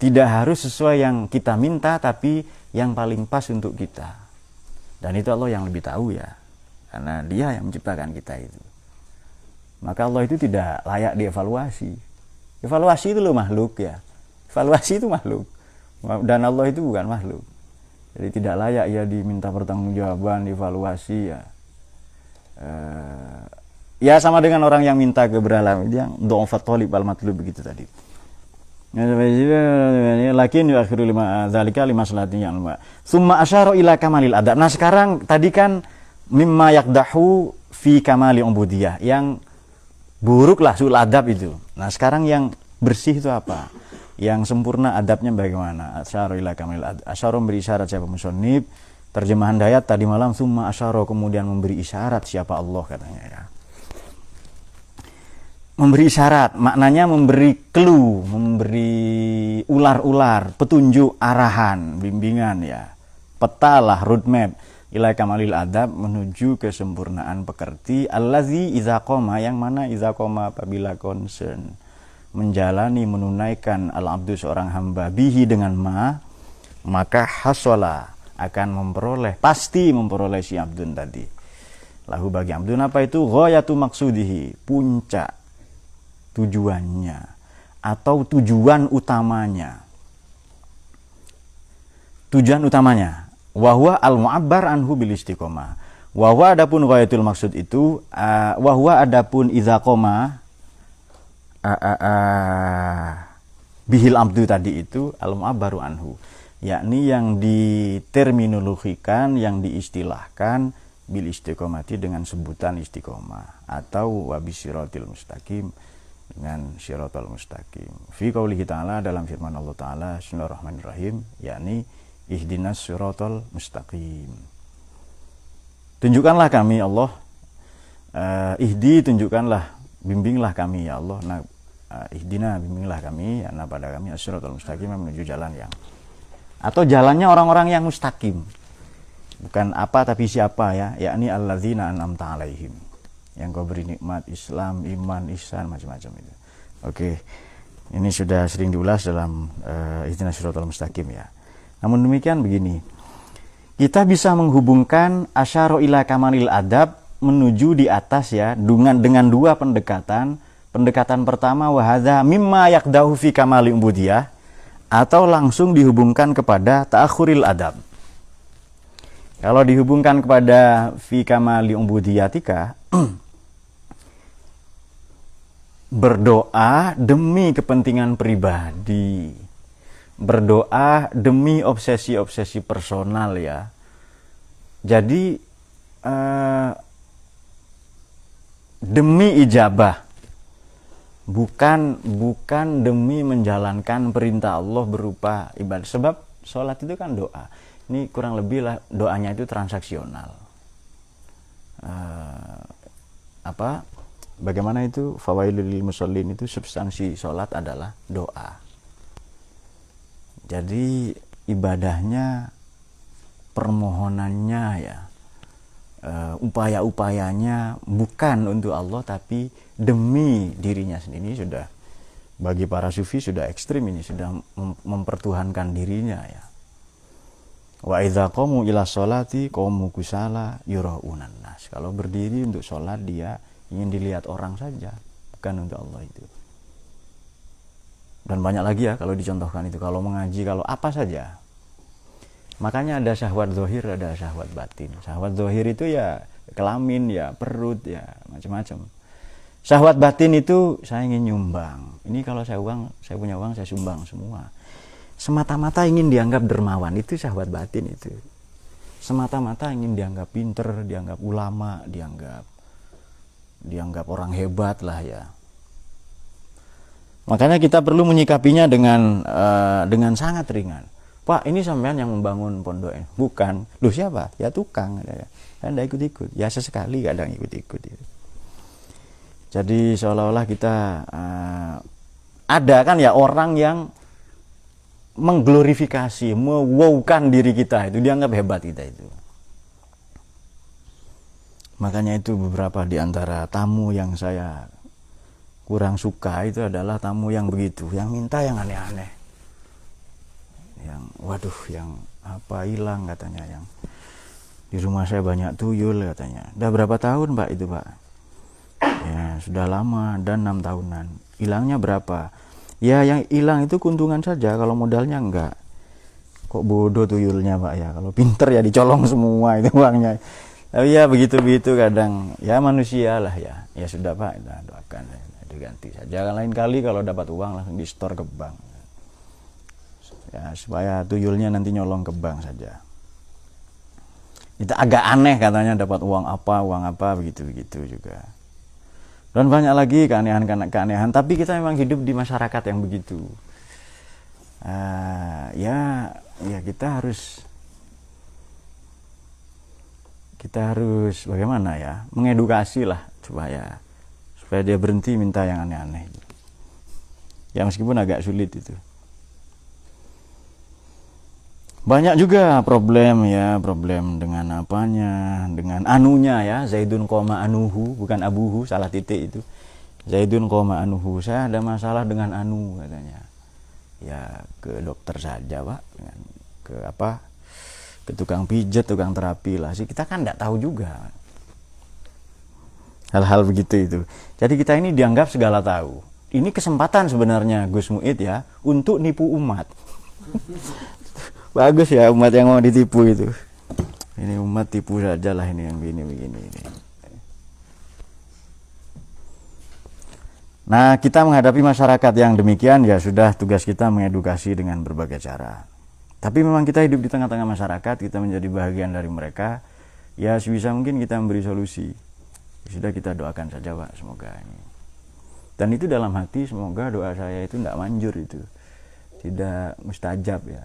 Tidak harus sesuai yang kita minta, tapi yang paling pas untuk kita. Dan itu Allah yang lebih tahu ya, karena Dia yang menciptakan kita itu. Maka Allah itu tidak layak dievaluasi. Evaluasi itu loh makhluk ya. Evaluasi itu makhluk. Dan Allah itu bukan makhluk. Jadi tidak layak ya diminta pertanggungjawaban, evaluasi ya. Ya sama dengan orang yang minta keberhalalan, yang do'ofat thalib al matlub begitu tadi. Lakin yuakhiru lima dzalika lima salatin yang lima. Tsumma asyara ila kamalil adab. Nah, sekarang tadi kan mimma yakdahu fi kamali ubudiyah, yang buruk lah sul adab itu. Nah, sekarang yang bersih itu apa? Yang sempurna adabnya bagaimana? Asyara ila kamalil adab. Asyara memberi isyarat siapa musannif. Terjemahan dayat tadi malam, tsumma asyara kemudian memberi isyarat siapa Allah katanya ya. Memberi isyarat, maknanya memberi clue, memberi ular-ular, petunjuk, arahan, bimbingan ya. Peta lah, roadmap ila kamalil adab, menuju kesempurnaan pekerti. Allazi iza qoma, yang mana iza qoma apabila concern, menjalani, menunaikan al-abdu seorang hamba, bihi dengan maka hasola, akan memperoleh, pasti memperoleh si abdun tadi. Lahu bagi abdun apa itu? Ghayatu maksudihi, puncak tujuannya atau tujuan utamanya. Tujuan utamanya wahwa al-mu'abbar anhu bil istiqomah. Wahwa adapun ghayatul maksud itu wahwa adapun idza qoma bihil abdu tadi itu al-mu'abbaru anhu, yakni yang diterminologikan, yang diistilahkan bil istiqomati dengan sebutan istiqomah atau wabisiratil mustaqim, dengan syiratal mustaqim. Fi qaulihi ta'ala, dalam firman Allah Ta'ala, Bismillahirrahmanirrahim, yakni ihdinas syiratal mustaqim. Tunjukkanlah kami Allah, ihdi, tunjukkanlah, bimbinglah kami ya Allah. Nah, ihdina, bimbinglah kami, ya, nah pada kami as-syiratal mustaqim, menuju jalan yang, atau jalannya orang-orang yang mustaqim. Bukan apa tapi siapa ya, yakni alladzina an'amta alaihim, yang kau beri nikmat, Islam, iman, ihsan, macam-macam itu. Oke, ini sudah sering diulas dalam ihdinas syiratal mustaqim ya. Namun demikian begini, kita bisa menghubungkan asyara ila kamalil adab menuju di atas ya, dengan dua pendekatan. Pendekatan pertama wahadza mimma yakdahu fi kamali ubudiyah, atau langsung dihubungkan kepada ta'akhuril adab. Kalau dihubungkan kepada fi kamali ubudiyatika, berdoa demi kepentingan pribadi, berdoa demi obsesi-obsesi personal ya. Jadi demi ijabah, bukan demi menjalankan perintah Allah berupa ibadah. Sebab sholat itu kan doa. Ini kurang lebih lah doanya itu transaksional. Bagaimana itu fawailul lil musallin, itu substansi sholat adalah doa. Jadi ibadahnya, permohonannya ya, upaya-upayanya bukan untuk Allah tapi demi dirinya sendiri. Sudah bagi para sufi sudah ekstrim ini, sudah mempertuhankan dirinya ya. Wa idza qamu ila sholati qamu kusala yuraunan nas. Kalau berdiri untuk sholat dia ingin dilihat orang saja, bukan untuk Allah itu. Dan banyak lagi ya kalau dicontohkan itu, kalau mengaji, kalau apa saja. Makanya ada syahwat zahir, ada syahwat batin. Syahwat zahir itu ya kelamin ya, perut ya, macam-macam. Syahwat batin itu saya ingin nyumbang. Ini kalau saya punya uang saya sumbang semua. Semata-mata ingin dianggap dermawan, itu syahwat batin itu. Semata-mata ingin dianggap pinter, dianggap ulama, dianggap orang hebat lah ya. Makanya kita perlu menyikapinya dengan sangat ringan. Pak, ini sampean yang membangun pondok ini? Bukan. Loh, siapa? Ya tukang. Saya tidak ikut-ikut. Ya sesekali kadang ikut-ikut. Jadi seolah-olah kita ada kan ya orang yang mengglorifikasi, mewowkan diri kita, itu dianggap hebat kita itu. Makanya itu beberapa di antara tamu yang saya kurang suka itu adalah tamu yang begitu, yang minta yang aneh-aneh, yang waduh, yang apa hilang katanya, yang di rumah saya banyak tuyul katanya. Udah berapa tahun Pak itu Pak? Ya sudah lama, dan 6 tahunan. Hilangnya berapa? Ya yang hilang itu keuntungan saja, kalau modalnya enggak. Kok bodoh tuyulnya Pak ya, kalau pinter ya dicolong semua itu uangnya. Tapi ya begitu-begitu kadang, ya manusia lah ya. Ya sudah Pak, kita doakan diganti saja. Lain kali kalau dapat uang langsung di store ke bank. ya, supaya tuyulnya nanti nyolong ke bank saja. Itu agak aneh katanya dapat uang apa begitu juga. Dan banyak lagi keanehan, tapi kita memang hidup di masyarakat yang begitu. Ya kita harus bagaimana ya, mengedukasi lah supaya dia berhenti minta yang aneh-aneh. Ya meskipun agak sulit itu. Banyak juga problem dengan apanya, dengan anunya ya, Zaidun qoma anuhu, bukan abuhu, salah titik itu. Zaidun qoma anuhu, saya ada masalah dengan anu katanya. Ya ke dokter saja, Pak, ke tukang pijat, tukang terapi lah. Kita kan enggak tahu juga. Hal-hal begitu itu. Jadi kita ini dianggap segala tahu. Ini kesempatan sebenarnya Gus Muid ya untuk nipu umat. Bagus ya umat yang mau ditipu itu. Ini umat tipu saja lah ini yang begini. Nah, kita menghadapi masyarakat yang demikian ya sudah tugas kita mengedukasi dengan berbagai cara. Tapi memang kita hidup di tengah-tengah masyarakat, kita menjadi bagian dari mereka. Ya sebisa mungkin kita memberi solusi. Sudah kita doakan saja Pak, semoga ini. Dan itu dalam hati, semoga doa saya itu tidak manjur itu. Tidak mustajab ya.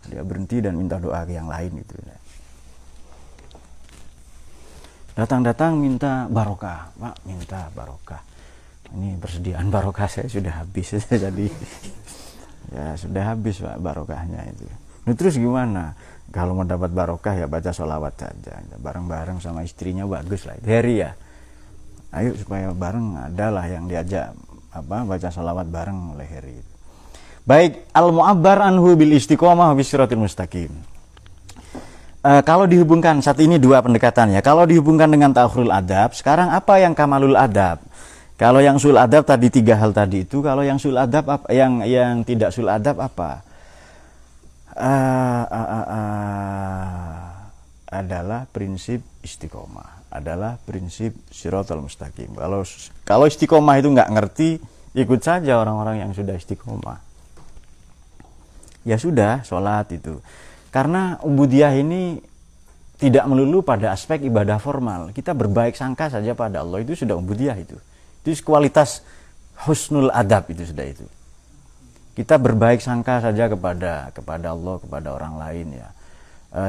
Dia berhenti dan minta doa ke yang lain itu. Datang-datang minta barokah, Pak, minta barokah. Ini persediaan barokah saya sudah habis. Jadi ya sudah habis Pak barokahnya itu. Nah, terus gimana? Kalau mau dapat barokah ya baca sholawat saja. Bareng-bareng sama istrinya bagus lah. Heri ya. Ayo supaya bareng adalah yang diajak baca sholawat bareng oleh Heri. Baik, al-mu'abbar anhu bil istiqomah bis siratil mustaqim. Kalau dihubungkan saat ini dua pendekatan ya. Kalau dihubungkan dengan ta'khurul adab, sekarang apa yang kamalul adab? Kalau yang sul adab tadi tiga hal tadi itu, kalau yang sul adab apa? Yang tidak sul adab apa? Adalah prinsip istiqomah, adalah prinsip siratal mustaqim. Kalau istiqomah itu nggak ngerti, ikut saja orang-orang yang sudah istiqomah. Ya sudah, sholat itu. Karena ubudiyah ini tidak melulu pada aspek ibadah formal. Kita berbaik sangka saja pada Allah itu sudah ubudiyah itu. Itu kualitas husnul adab itu sudah itu. Kita berbaik sangka saja kepada Allah, kepada orang lain ya.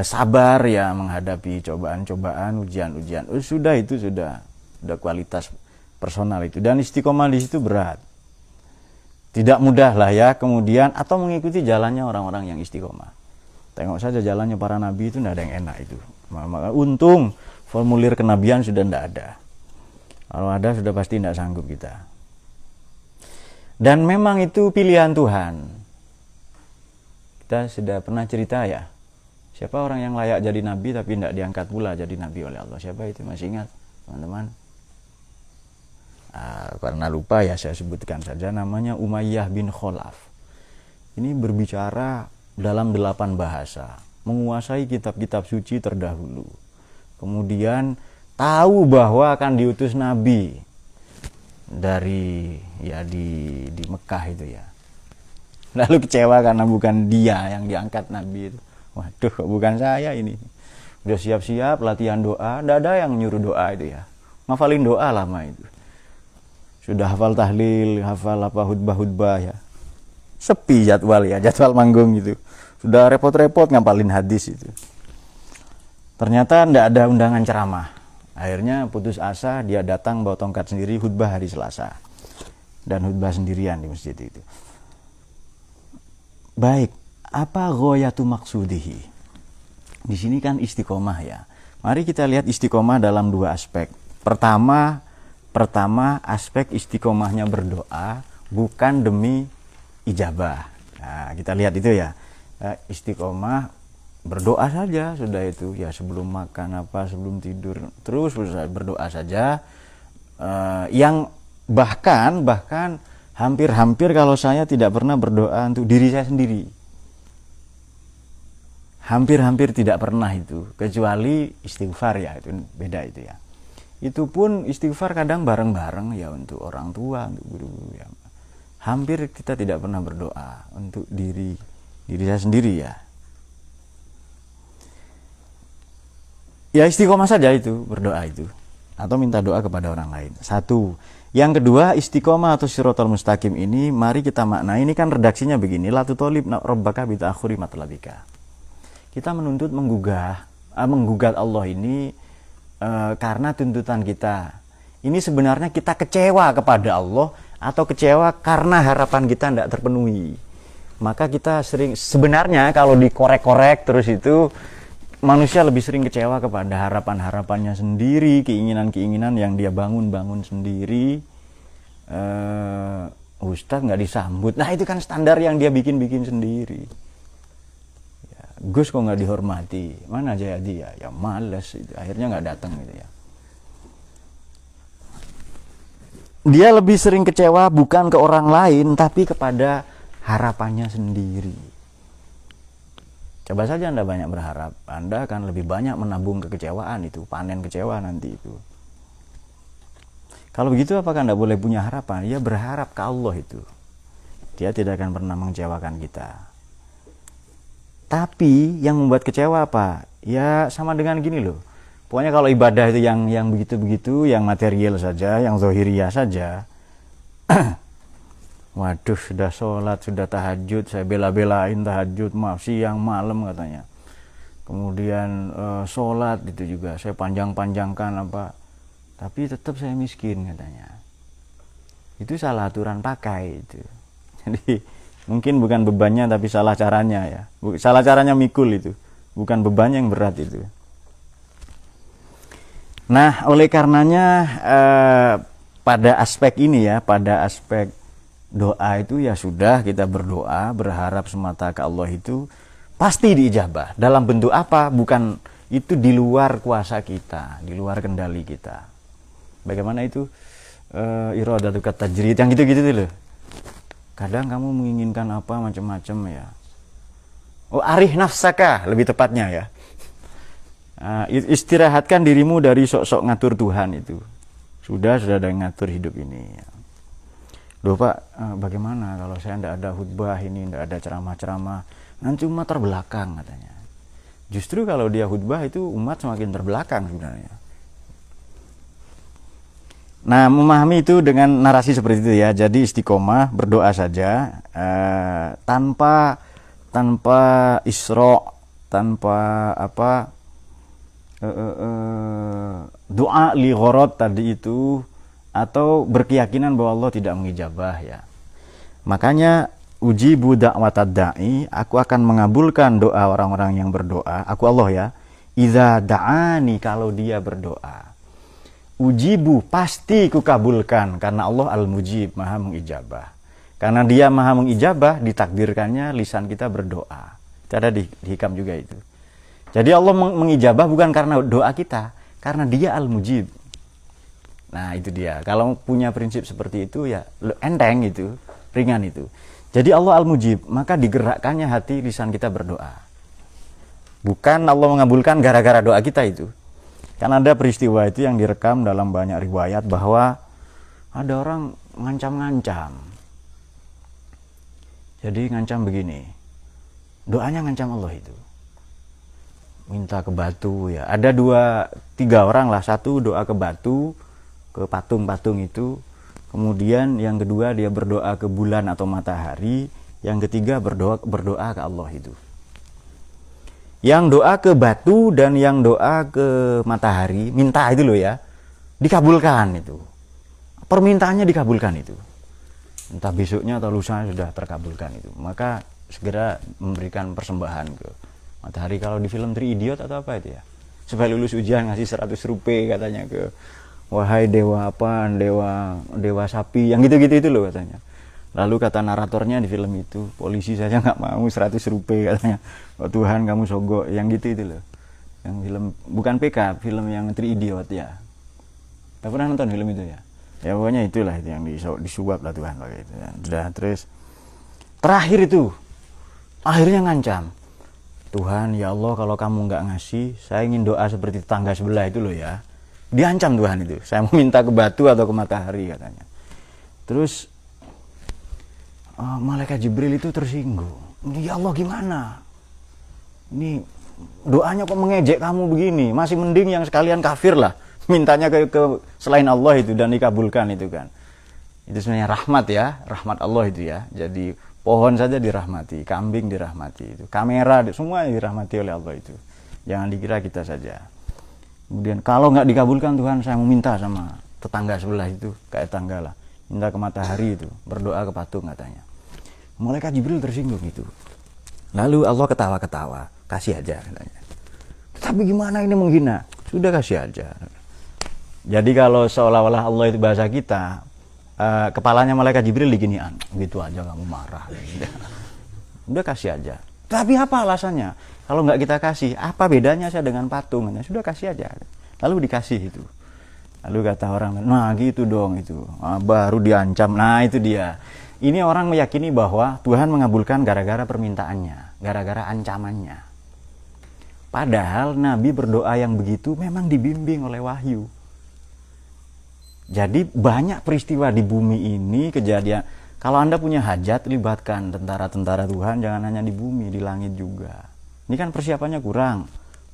Sabar ya menghadapi cobaan-cobaan, ujian-ujian. Sudah kualitas personal itu. Dan istiqomah di situ berat. Tidak mudah lah ya kemudian atau mengikuti jalannya orang-orang yang istiqomah. Tengok saja jalannya para nabi itu tidak ada yang enak itu. Maka untung formulir kenabian sudah tidak ada. Kalau ada sudah pasti tidak sanggup kita. Dan memang itu pilihan Tuhan. Kita sudah pernah cerita ya. Siapa orang yang layak jadi nabi tapi tidak diangkat pula jadi nabi oleh Allah? Siapa itu? Masih ingat teman-teman? Karena lupa ya saya sebutkan saja, namanya Umayyah bin Khalaf. Ini berbicara dalam 8 bahasa, menguasai kitab-kitab suci terdahulu. Kemudian tahu bahwa akan diutus nabi dari ya di Mekah itu ya. Lalu kecewa karena bukan dia yang diangkat nabi itu. Waduh, kok bukan saya ini. Udah siap-siap latihan doa, tidak ada yang nyuruh doa itu ya. Ngafalin doa lama itu. Sudah hafal tahlil, hafal khutbah ya. Sepi jadwal manggung gitu. Sudah repot-repot ngapalin hadis itu. Ternyata tidak ada undangan ceramah. Akhirnya putus asa, dia datang bawa tongkat sendiri khutbah hari Selasa. Dan khutbah sendirian di masjid itu. Baik, apa ghayatu maqsudihi? Di sini kan istiqomah ya. Mari kita lihat istiqomah dalam 2 aspek. Pertama aspek istiqomahnya berdoa bukan demi ijabah. Nah, kita lihat itu ya. Istiqomah berdoa saja sudah itu ya, sebelum makan sebelum tidur terus berdoa saja. Yang bahkan hampir kalau saya tidak pernah berdoa untuk diri saya sendiri. Hampir tidak pernah itu, kecuali istighfar ya, itu beda itu ya. Itu pun istighfar kadang bareng-bareng ya untuk orang tua, untuk guru-guru ya. Hampir kita tidak pernah berdoa untuk diri diri saya sendiri ya. Ya istiqomah saja itu, berdoa itu. Atau minta doa kepada orang lain. Satu. Yang kedua, istiqomah atau siratal mustaqim ini, mari kita maknai, ini kan redaksinya begini, la tutolib rabbaka bi ta'khuri matlabika. Kita menuntut menggugat Allah ini karena tuntutan kita. Ini sebenarnya kita kecewa kepada Allah atau kecewa karena harapan kita tidak terpenuhi. Maka kita sering, sebenarnya kalau dikorek-korek terus itu, manusia lebih sering kecewa kepada harapan-harapannya sendiri, keinginan-keinginan yang dia bangun-bangun sendiri. Ustadz nggak disambut, nah itu kan standar yang dia bikin-bikin sendiri. Ya, Gus kok nggak dihormati, mana aja dia, ya males, itu. Akhirnya nggak datang gitu ya. Dia lebih sering kecewa bukan ke orang lain, tapi kepada harapannya sendiri. Coba saja Anda banyak berharap, Anda akan lebih banyak menabung kekecewaan itu, panen kecewa nanti itu. Kalau begitu apakah Anda boleh punya harapan? Ya berharap ke Allah itu. Dia tidak akan pernah mengecewakan kita. Tapi yang membuat kecewa apa? Ya sama dengan gini loh. Pokoknya kalau ibadah itu yang begitu-begitu, yang material saja, yang zahiriyah saja. Waduh, sudah sholat, sudah tahajud, saya bela-belain tahajud, maaf siang, malam katanya. Kemudian sholat itu juga, saya panjang-panjangkan apa. Tapi tetap saya miskin katanya. Itu salah aturan pakai itu. Jadi mungkin bukan bebannya tapi salah caranya ya. Salah caranya mikul itu. Bukan bebannya yang berat itu. Nah, oleh karenanya pada aspek ini ya, pada aspek doa itu ya sudah kita berdoa, berharap semata ke Allah itu pasti diijabah. Dalam bentuk apa? Bukan itu di luar kuasa kita, di luar kendali kita. Bagaimana itu iradatu tajrid yang gitu-gitu loh. Kadang kamu menginginkan apa macam-macam ya. Oh, arih nafsaka lebih tepatnya ya. Istirahatkan dirimu dari sok-sok ngatur Tuhan itu. Sudah ada yang ngatur hidup ini. Loh Pak, bagaimana kalau saya tidak ada khutbah ini, tidak ada ceramah-ceramah, nanti umat terbelakang katanya. Justru kalau dia khutbah itu umat semakin terbelakang sebenarnya. Nah, memahami itu dengan narasi seperti itu ya. Jadi istiqomah, berdoa saja tanpa isra', tanpa apa doa li ghorad tadi itu, atau berkeyakinan bahwa Allah tidak mengijabah ya. Makanya ujibu da'watad da'i, aku akan mengabulkan doa orang-orang yang berdoa, aku Allah ya. Idza da'ani, kalau dia berdoa. Ujibu, pasti kukabulkan, karena Allah al-mujib, maha mengijabah. Karena dia maha mengijabah, ditakdirkannya lisan kita berdoa. Itu ada di hikam juga itu. Jadi Allah mengijabah bukan karena doa kita, karena dia al-mujib. Nah itu dia, kalau punya prinsip seperti itu ya enteng itu, ringan itu. Jadi Allah al-mujib, maka digerakkannya hati lisan kita berdoa. Bukan Allah mengabulkan gara-gara doa kita itu. Kan ada peristiwa itu yang direkam dalam banyak riwayat bahwa ada orang ngancam-ngancam. Jadi ngancam begini, doanya ngancam Allah itu. Minta ke batu ya. Ada 2-3 orang lah, satu doa ke batu, ke patung-patung itu. Kemudian yang kedua dia berdoa ke bulan atau matahari. Yang ketiga berdoa ke Allah itu. Yang doa ke batu dan yang doa ke matahari, minta itu loh ya, dikabulkan itu. Permintaannya dikabulkan itu. Entah besoknya atau lusa sudah terkabulkan itu. Maka segera memberikan persembahan ke matahari. Kalau di film Three Idiot atau apa itu ya, supaya lulus ujian ngasih 100 rupiah katanya ke wahai dewa apa, dewa sapi, yang gitu-gitu itu loh katanya. Lalu kata naratornya di film itu, polisi saja nggak mau 100 rupiah katanya. Oh Tuhan kamu sogok, yang gitu itu loh. Yang film, bukan PK, film yang Three Idiot ya. Tak pernah nonton film itu ya? Ya pokoknya itulah itu yang disuap lah Tuhan pakai itu. Sudah, terus terakhir itu akhirnya ngancam. Tuhan ya Allah kalau kamu nggak ngasih, saya ingin doa seperti tetangga sebelah itu loh ya. Diancam Tuhan itu. Saya mau minta ke batu atau ke matahari katanya. Terus malaikat Jibril itu tersinggung. Ya Allah gimana? Ini doanya kok mengejek kamu begini? Masih mending yang sekalian kafir lah. Mintanya ke selain Allah itu dan dikabulkan itu kan. Itu sebenarnya rahmat ya, rahmat Allah itu ya. Jadi pohon saja dirahmati, kambing dirahmati, itu kamera semua dirahmati oleh Allah itu. Jangan dikira kita saja. Kemudian kalau nggak dikabulkan Tuhan, saya mau minta sama tetangga sebelah itu, kayak tetangga lah, minta ke matahari itu, berdoa ke patung katanya. Malaikat Jibril tersinggung itu. Lalu Allah ketawa-ketawa, kasih aja katanya. Tapi gimana ini menghina? Sudah kasih aja. Jadi kalau seolah-olah Allah itu bahasa kita, kepalanya malaikat Jibril diginian, gitu aja kamu marah. Udah kasih aja. Tapi apa alasannya? Kalau nggak kita kasih, apa bedanya saya dengan patung? Sudah kasih aja. Lalu dikasih itu. Lalu kata orang, nah gitu dong itu. Baru diancam. Nah itu dia. Ini orang meyakini bahwa Tuhan mengabulkan gara-gara permintaannya, gara-gara ancamannya. Padahal Nabi berdoa yang begitu memang dibimbing oleh wahyu. Jadi banyak peristiwa di bumi ini kejadian. Kalau Anda punya hajat, libatkan tentara-tentara Tuhan, jangan hanya di bumi, di langit juga. Ini kan persiapannya kurang.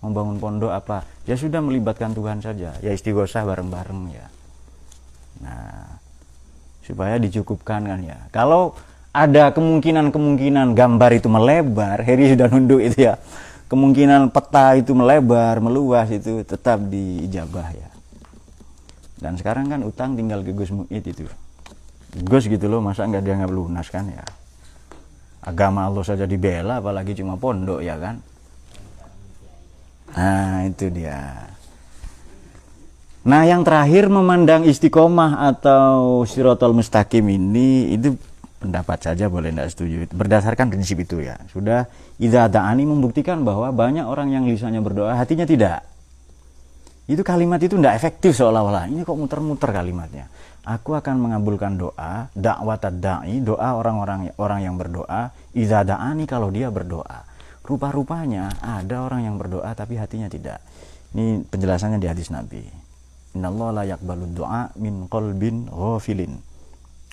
Membangun pondok apa, ya sudah melibatkan Tuhan saja. Ya istighosah bareng-bareng ya. Nah, supaya dicukupkan kan ya. Kalau ada kemungkinan gambar itu melebar, Heri sudah nunduk itu ya. Kemungkinan peta itu melebar, meluas itu tetap diijabah ya. Dan sekarang kan utang tinggal ke Gus Mu'id itu. Gus gitu loh, masa nggak dianggap lunas kan ya. Agama Allah saja dibela, apalagi cuma pondok ya kan. Nah itu dia. Nah yang terakhir memandang istiqomah atau siratal mustaqim ini, itu pendapat saja, boleh tidak setuju. Berdasarkan prinsip itu ya. Sudah idza da'ani membuktikan bahwa banyak orang yang lisannya berdoa, hatinya tidak. Itu kalimat itu tidak efektif seolah-olah. Ini kok muter-muter kalimatnya. Aku akan mengabulkan doa, dakwatad da'i, doa orang yang berdoa, idza da'ani kalau dia berdoa. Rupa-rupanya ada orang yang berdoa tapi hatinya tidak. Ini penjelasannya di hadis Nabi. Innallaha la yaqbalu du'a min qalbin ghafilin.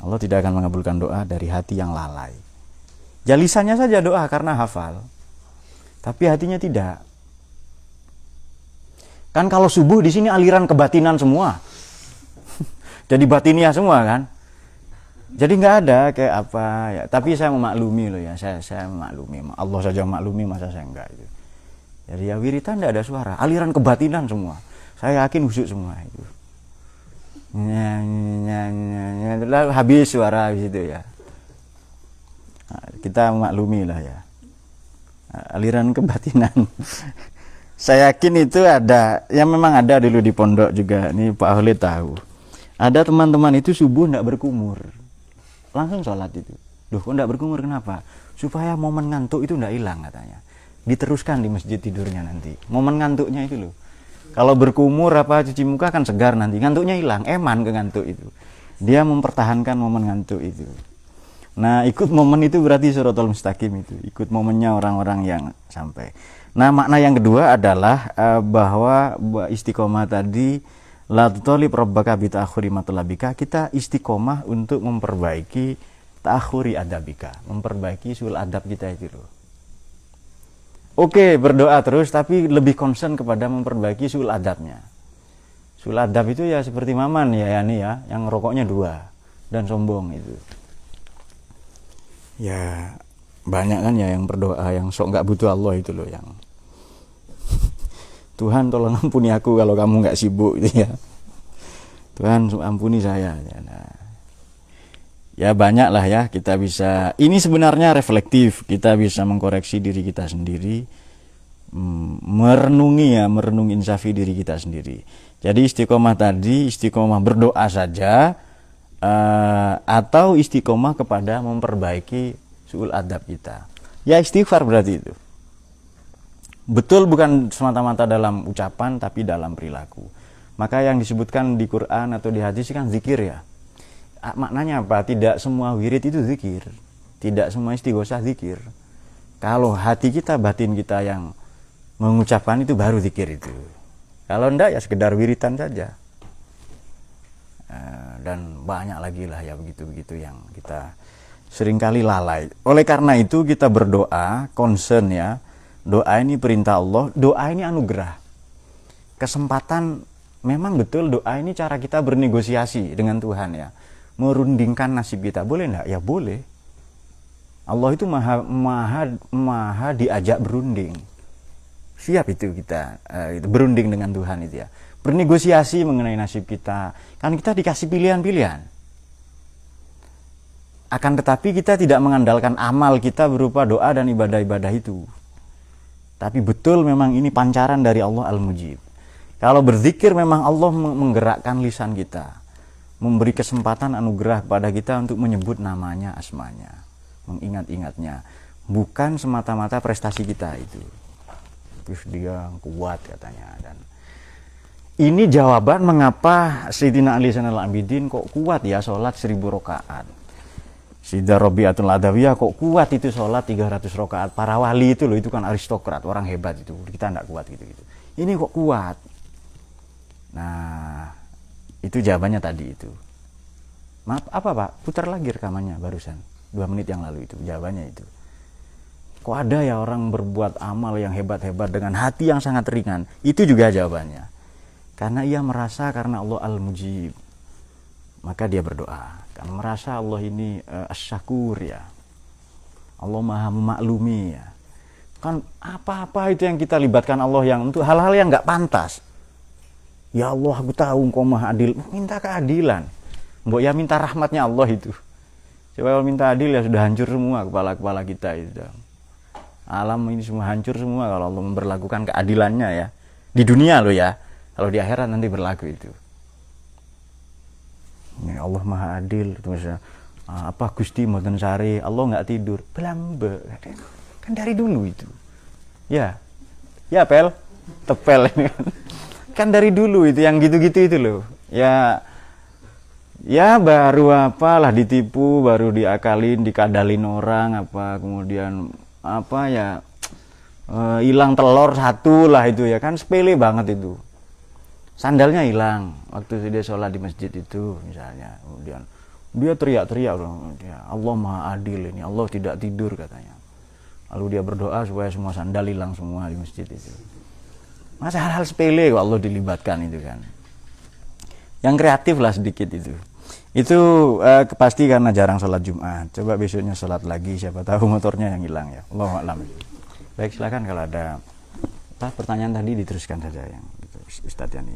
Allah tidak akan mengabulkan doa dari hati yang lalai. Ya lisannya saja doa karena hafal, tapi hatinya tidak. Kan kalau subuh di sini aliran kebatinan semua. Jadi batiniah semua kan. Jadi nggak ada kayak apa ya. Tapi saya memaklumi loh ya. Saya memaklumi. Allah saja memaklumi, masa saya enggak itu. Jadi ya wiritan nggak ada suara. Aliran kebatinan semua. Saya yakin khusyuk semua itu. Lalu habis suara habis itu ya. Nah, kita memaklumi lah ya. Aliran kebatinan. Saya yakin itu ada. Ya memang ada dulu di pondok juga. Ini Pak Holid tahu. Ada teman-teman itu subuh nggak berkumur. Langsung sholat itu. Duh, kok enggak berkumur kenapa? Supaya momen ngantuk itu enggak hilang katanya. Diteruskan di masjid tidurnya nanti. Momen ngantuknya itu loh. Kalau berkumur apa cuci muka kan segar nanti. Ngantuknya hilang, eman ke ngantuk itu. Dia mempertahankan momen ngantuk itu. Nah, ikut momen itu berarti siratal mustaqim itu. Ikut momennya orang-orang yang sampai. Nah, makna yang kedua adalah bahwa istiqomah tadi la tutolib rabbaka bi ta'khuri matlabika, kita istiqomah untuk memperbaiki ta'khuri adabika, memperbaiki sul adab kita itu loh. Oke, berdoa terus tapi lebih concern kepada memperbaiki sul adabnya. Sul adab itu ya seperti Maman ya ini ya, yang rokoknya 2 dan sombong itu. Ya banyak kan ya yang berdoa yang sok nggak butuh Allah itu loh, yang Tuhan tolong ampuni aku kalau kamu nggak sibuk gitu ya. Tuhan ampuni saya. Nah, ya banyak lah ya kita bisa. Ini sebenarnya reflektif. Kita bisa mengkoreksi diri kita sendiri, merenungi insafi diri kita sendiri. Jadi istiqomah tadi, istiqomah berdoa saja, atau istiqomah kepada memperbaiki suul adab kita. Ya istighfar berarti itu. Betul, bukan semata-mata dalam ucapan tapi dalam perilaku. Maka yang disebutkan di Quran atau di hadis kan zikir ya. Maknanya apa? Tidak semua wirid itu zikir. Tidak semua istighosah zikir. Kalau hati kita, batin kita yang mengucapkan itu baru zikir itu. Kalau enggak ya sekedar wiritan saja. Dan banyak lagi lah ya begitu-begitu yang kita seringkali lalai. Oleh karena itu kita berdoa, concern ya. Doa ini perintah Allah, doa ini anugerah. Kesempatan, memang betul doa ini cara kita bernegosiasi dengan Tuhan ya. Merundingkan nasib kita. Boleh enggak? Ya boleh. Allah itu maha diajak berunding. Siap itu kita berunding dengan Tuhan itu ya. Bernegosiasi mengenai nasib kita. Kan kita dikasih pilihan-pilihan. Akan tetapi kita tidak mengandalkan amal kita berupa doa dan ibadah-ibadah itu. Tapi betul memang ini pancaran dari Allah Al-Mujib. Kalau berzikir memang Allah menggerakkan lisan kita. Memberi kesempatan anugerah kepada kita untuk menyebut namanya, asmanya. Mengingat-ingatnya. Bukan semata-mata prestasi kita itu. Terus dia kuat katanya. Dan ini jawaban mengapa Sayyidina Ali Zainal Abidin kok kuat ya sholat 1000 rakaat. Sayyidah Rabi'atul Adawiyah kok kuat itu sholat 300 rakaat. Para wali itu loh, itu kan aristokrat, orang hebat itu. Kita enggak kuat gitu-gitu. Ini kok kuat. Nah, itu jawabannya tadi itu. Maaf, apa Pak? Putar lagi rekamannya barusan. 2 menit yang lalu itu, jawabannya itu. Kok ada ya orang berbuat amal yang hebat-hebat dengan hati yang sangat ringan? Itu juga jawabannya. Karena ia merasa karena Allah Al-Mujib. Maka dia berdoa. Karena merasa Allah ini Asy-Syakur ya. Allah Maha memaklumi ya. Kan apa-apa itu yang kita libatkan Allah yang untuk hal-hal yang enggak pantas. Ya Allah, aku tahu Engkau Maha Adil. Minta keadilan. Mbok ya minta rahmatnya Allah itu. Coba kalau minta adil ya sudah hancur semua kepala-kepala kita itu. Alam ini semua hancur semua kalau Allah memberlakukan keadilannya ya. Di dunia loh ya. Kalau di akhirat nanti berlaku itu. Ini Allah Maha Adil. Terus apa Gusti mboten sare, Allah enggak tidur. Belambe. Kan dari dulu itu. Ya. Ya Pel. Tepel ini kan. Kan dari dulu itu yang gitu-gitu itu loh. Ya baru apalah ditipu, baru diakalin, dikadalin orang apa, kemudian apa ya hilang telur satu lah itu ya kan, sepele banget itu. Sandalnya hilang waktu dia sholat di masjid itu misalnya, kemudian dia teriak-teriak, Allah Maha Adil ini, Allah tidak tidur katanya. Lalu dia berdoa supaya semua sandal hilang semua di masjid itu. Masa hal-hal sepele kok Allah dilibatkan itu kan. Yang kreatif lah sedikit itu. Itu pasti karena jarang sholat Jumat. Coba besoknya sholat lagi, siapa tahu motornya yang hilang ya. Allahu a'lam. Baik, silakan kalau ada pertanyaan tadi diteruskan saja yang Ustadz Yani.